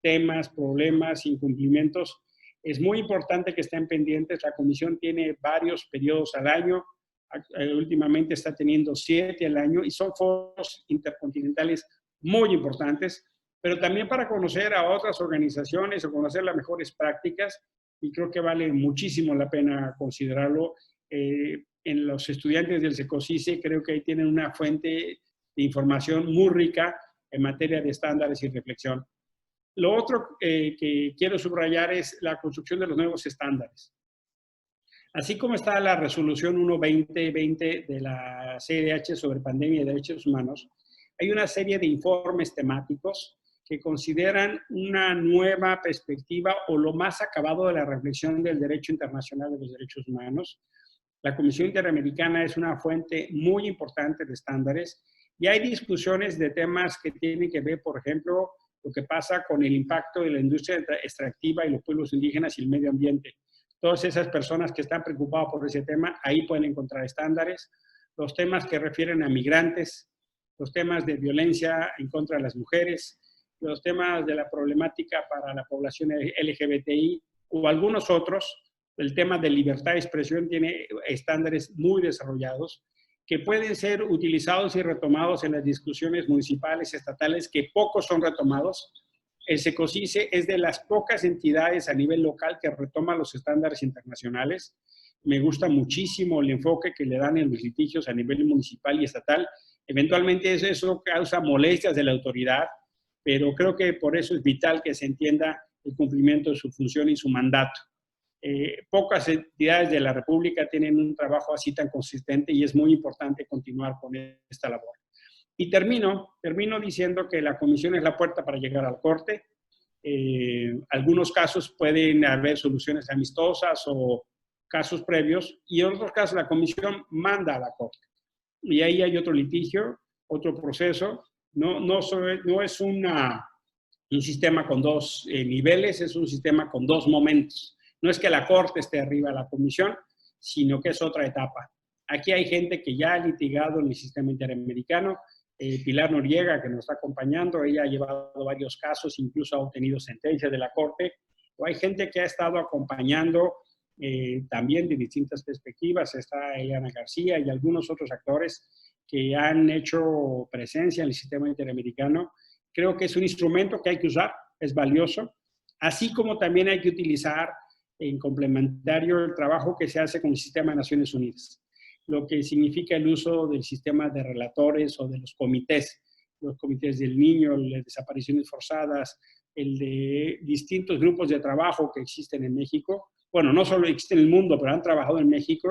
temas, problemas, incumplimientos. Es muy importante que estén pendientes. La Comisión tiene varios periodos al año. Últimamente está teniendo 7 al año y son foros intercontinentales muy importantes, pero también para conocer a otras organizaciones o conocer las mejores prácticas, y creo que vale muchísimo la pena considerarlo. En los estudiantes del SECOSICE creo que ahí tienen una fuente de información muy rica en materia de estándares y reflexión. Lo otro que quiero subrayar es la construcción de los nuevos estándares. Así como está la resolución 1-2020 de la CEDH sobre pandemia y derechos humanos, hay una serie de informes temáticos que consideran una nueva perspectiva o lo más acabado de la reflexión del derecho internacional de los derechos humanos. La Comisión Interamericana es una fuente muy importante de estándares y hay discusiones de temas que tienen que ver, por ejemplo, lo que pasa con el impacto de la industria extractiva y los pueblos indígenas y el medio ambiente. Todas esas personas que están preocupadas por ese tema, ahí pueden encontrar estándares. Los temas que refieren a migrantes, los temas de violencia en contra de las mujeres, los temas de la problemática para la población LGBTI o algunos otros. El tema de libertad de expresión tiene estándares muy desarrollados que pueden ser utilizados y retomados en las discusiones municipales, estatales, que pocos son retomados. El SECOSICE es de las pocas entidades a nivel local que retoma los estándares internacionales. Me gusta muchísimo el enfoque que le dan en los litigios a nivel municipal y estatal. Eventualmente eso causa molestias de la autoridad, pero creo que por eso es vital que se entienda el cumplimiento de su función y su mandato. Pocas entidades de la República tienen un trabajo así tan consistente y es muy importante continuar con esta labor. Y termino diciendo que la comisión es la puerta para llegar al corte. Algunos casos pueden haber soluciones amistosas o casos previos, y en otros casos la comisión manda a la corte. Y ahí hay otro litigio, otro proceso. No es un sistema con dos niveles, es un sistema con dos momentos. No es que la corte esté arriba de la comisión, sino que es otra etapa. Aquí hay gente que ya ha litigado en el sistema interamericano. Pilar Noriega, que nos está acompañando, ella ha llevado varios casos, incluso ha obtenido sentencias de la corte. O hay gente que ha estado acompañando también de distintas perspectivas. Está Eliana García y algunos otros actores que han hecho presencia en el sistema interamericano. Creo que es un instrumento que hay que usar, es valioso, así como también hay que utilizar en complementario el trabajo que se hace con el sistema de Naciones Unidas, lo que significa el uso del sistema de relatores o de los comités del niño, las desapariciones forzadas, el de distintos grupos de trabajo que existen en México. Bueno, no solo existen en el mundo, pero han trabajado en México,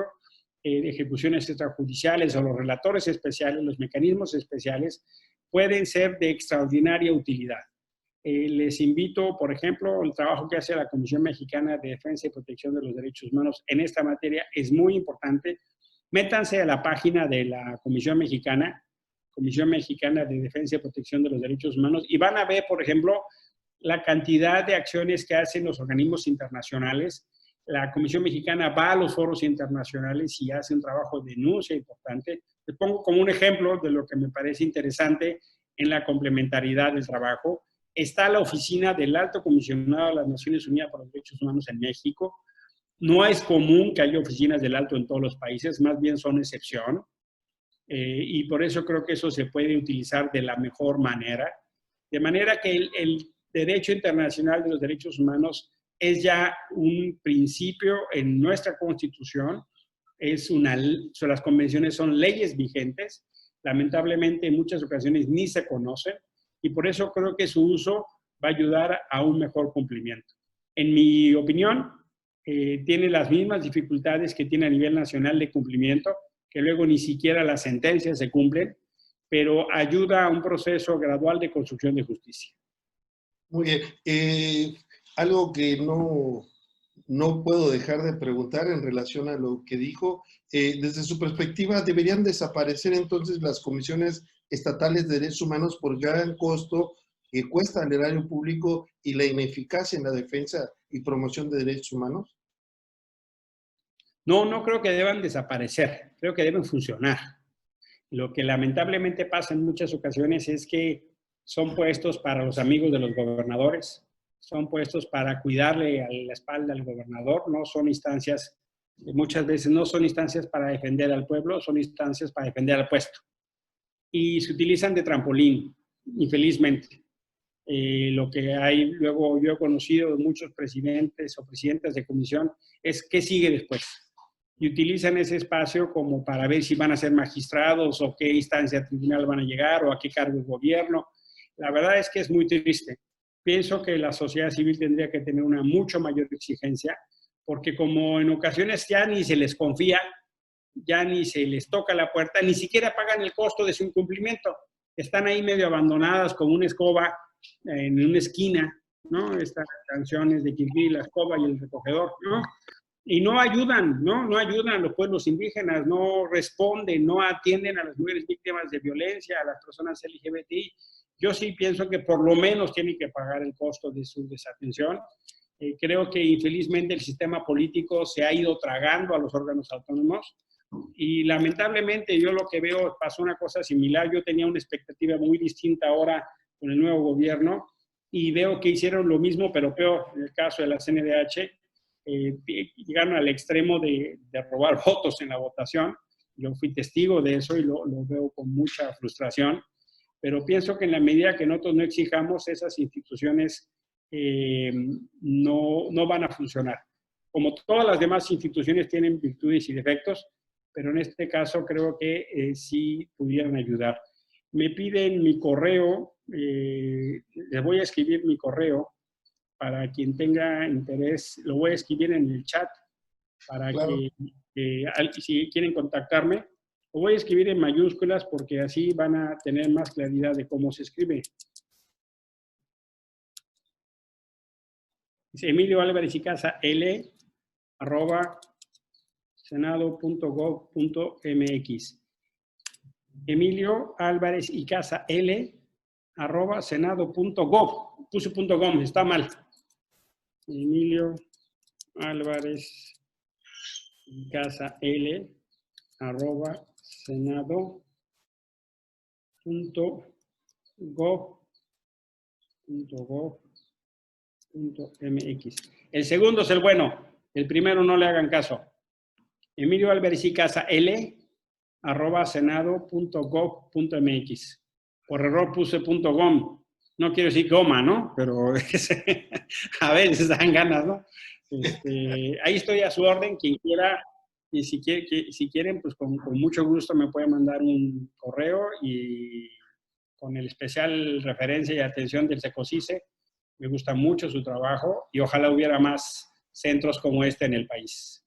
de ejecuciones extrajudiciales o los relatores especiales, los mecanismos especiales, pueden ser de extraordinaria utilidad. Les invito, por ejemplo, el trabajo que hace la Comisión Mexicana de Defensa y Protección de los Derechos Humanos en esta materia es muy importante. Métanse a la página de la Comisión Mexicana de Defensa y Protección de los Derechos Humanos, y van a ver, por ejemplo, la cantidad de acciones que hacen los organismos internacionales. La Comisión Mexicana va a los foros internacionales y hace un trabajo de denuncia importante. Les pongo como un ejemplo de lo que me parece interesante en la complementariedad del trabajo. Está la oficina del Alto Comisionado de las Naciones Unidas para los Derechos Humanos en México. No es común que haya oficinas del Alto en todos los países, más bien son excepción. Y por eso creo que eso se puede utilizar de la mejor manera. De manera que el derecho internacional de los derechos humanos es ya un principio en nuestra Constitución. Las convenciones son leyes vigentes. Lamentablemente, en muchas ocasiones ni se conocen. Y por eso creo que su uso va a ayudar a un mejor cumplimiento. en mi opinión, tiene las mismas dificultades que tiene a nivel nacional de cumplimiento, que luego ni siquiera las sentencias se cumplen, pero ayuda a un proceso gradual de construcción de justicia. Muy bien. Algo que no puedo dejar de preguntar en relación a lo que dijo, desde su perspectiva, ¿deberían desaparecer entonces las comisiones estatales de derechos humanos por gran costo que cuesta al erario público y la ineficacia en la defensa y promoción de derechos humanos? No, no creo que deban desaparecer, creo que deben funcionar. Lo que lamentablemente pasa en muchas ocasiones es que son puestos para los amigos de los gobernadores, son puestos para cuidarle a la espalda al gobernador, no son instancias, muchas veces no son instancias para defender al pueblo, son instancias para defender al puesto. Y se utilizan de trampolín, infelizmente. Lo que hay, luego yo he conocido de muchos presidentes o presidentas de comisión, es qué sigue después. Y utilizan ese espacio como para ver si van a ser magistrados o qué instancia tribunal van a llegar o a qué cargo de gobierno. La verdad es que es muy triste. Pienso que la sociedad civil tendría que tener una mucho mayor exigencia, porque como en ocasiones ya ni se les confía, ya ni se les toca la puerta, ni siquiera pagan el costo de su incumplimiento. Están ahí medio abandonadas como una escoba en una esquina, ¿no? Estas canciones de Quinquil, la escoba y el recogedor, ¿no? Y no ayudan, ¿no? No ayudan a los pueblos indígenas, no responden, no atienden a las mujeres víctimas de violencia, a las personas LGBTI. Yo sí pienso que por lo menos tienen que pagar el costo de su desatención. Creo que infelizmente el sistema político se ha ido tragando a los órganos autónomos y lamentablemente yo lo que veo, pasó una cosa similar. Yo tenía una expectativa muy distinta ahora con el nuevo gobierno y veo que hicieron lo mismo pero peor en el caso de la CNDH. Llegaron al extremo de robar votos en la votación. Yo fui testigo de eso y lo veo con mucha frustración, pero pienso que en la medida que nosotros no exijamos, esas instituciones no van a funcionar. Como todas las demás instituciones tienen virtudes y defectos, pero en este caso creo que sí pudieran ayudar. Me piden mi correo, les voy a escribir mi correo, para quien tenga interés, lo voy a escribir en el chat, para claro, que si quieren contactarme, lo voy a escribir en mayúsculas porque así van a tener más claridad de cómo se escribe. Dice Emilio Álvarez y Casa L @senado.gov.mx. Emilio Álvarez y Casa L @senado.gov. Puse .gov, está mal. Emilio Álvarez Casa L @senado.gov.mx. El segundo es el bueno, el primero no le hagan caso. Emilio Álvarez y Casa L @senado.gov.mx. Por error puse .gom. No quiero decir goma, ¿no? Pero a veces dan ganas, ¿no? Ahí estoy a su orden, quien quiera, y si quieren, pues con mucho gusto me pueden mandar un correo y con el especial referencia y atención del Secocice. Me gusta mucho su trabajo y ojalá hubiera más centros como este en el país.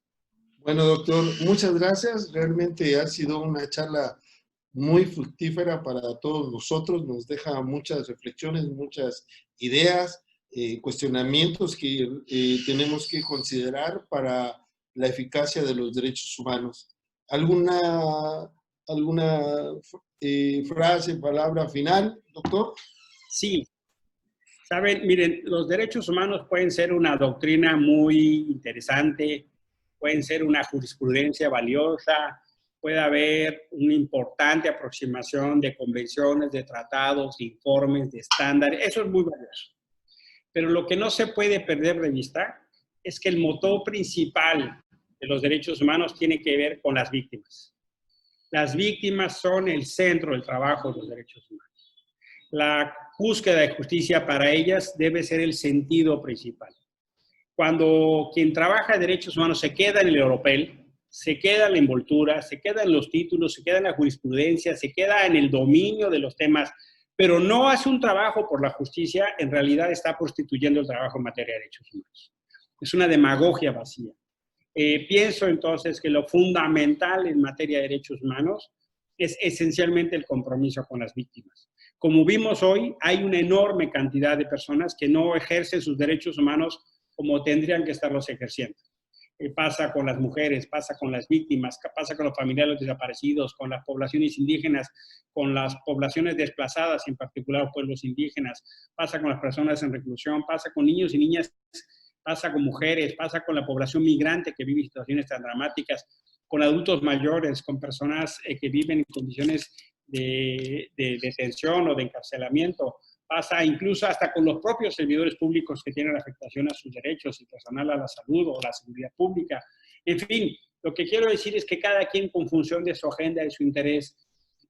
Bueno, doctor, muchas gracias. Realmente ha sido una charla muy fructífera para todos nosotros, nos deja muchas reflexiones, muchas ideas, cuestionamientos que tenemos que considerar para la eficacia de los derechos humanos. ¿Alguna frase, palabra final, doctor? Sí. Saben, miren, los derechos humanos pueden ser una doctrina muy interesante, pueden ser una jurisprudencia valiosa, puede haber una importante aproximación de convenciones, de tratados, de informes, de estándares. Eso es muy valioso. Pero lo que no se puede perder de vista es que el motor principal de los derechos humanos tiene que ver con las víctimas. Las víctimas son el centro del trabajo de los derechos humanos. La búsqueda de justicia para ellas debe ser el sentido principal. Cuando quien trabaja en derechos humanos se queda en el oropel, se queda en la envoltura, se queda en los títulos, se queda en la jurisprudencia, se queda en el dominio de los temas, pero no hace un trabajo por la justicia, en realidad está prostituyendo el trabajo en materia de derechos humanos. Es una demagogia vacía. Pienso entonces que lo fundamental en materia de derechos humanos es esencialmente el compromiso con las víctimas. Como vimos hoy, hay una enorme cantidad de personas que no ejercen sus derechos humanos como tendrían que estarlos ejerciendo. Pasa con las mujeres, pasa con las víctimas, pasa con los familiares desaparecidos, con las poblaciones indígenas, con las poblaciones desplazadas, en particular pueblos indígenas, pasa con las personas en reclusión, pasa con niños y niñas, pasa con mujeres, pasa con la población migrante que vive situaciones tan dramáticas, con adultos mayores, con personas que viven en condiciones de detención o de encarcelamiento, pasa incluso hasta con los propios servidores públicos que tienen afectación a sus derechos y personal a la salud o la seguridad pública. En fin, lo que quiero decir es que cada quien con función de su agenda y su interés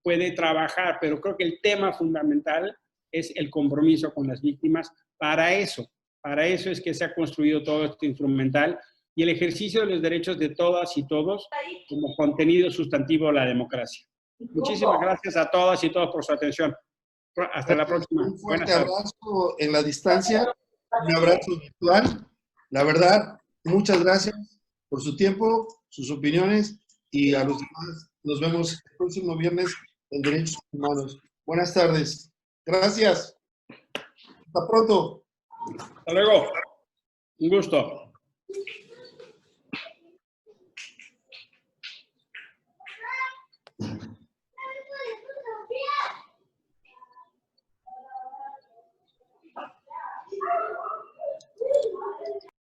puede trabajar, pero creo que el tema fundamental es el compromiso con las víctimas. Para eso es que se ha construido todo este instrumental y el ejercicio de los derechos de todas y todos como contenido sustantivo de la democracia. Muchísimas gracias a todas y todos por su atención. Hasta la próxima. Un fuerte abrazo en la distancia, un abrazo virtual. La verdad, muchas gracias por su tiempo, sus opiniones y a los demás nos vemos el próximo viernes en Derechos Humanos. Buenas tardes. Gracias. Hasta pronto. Hasta luego. Un gusto.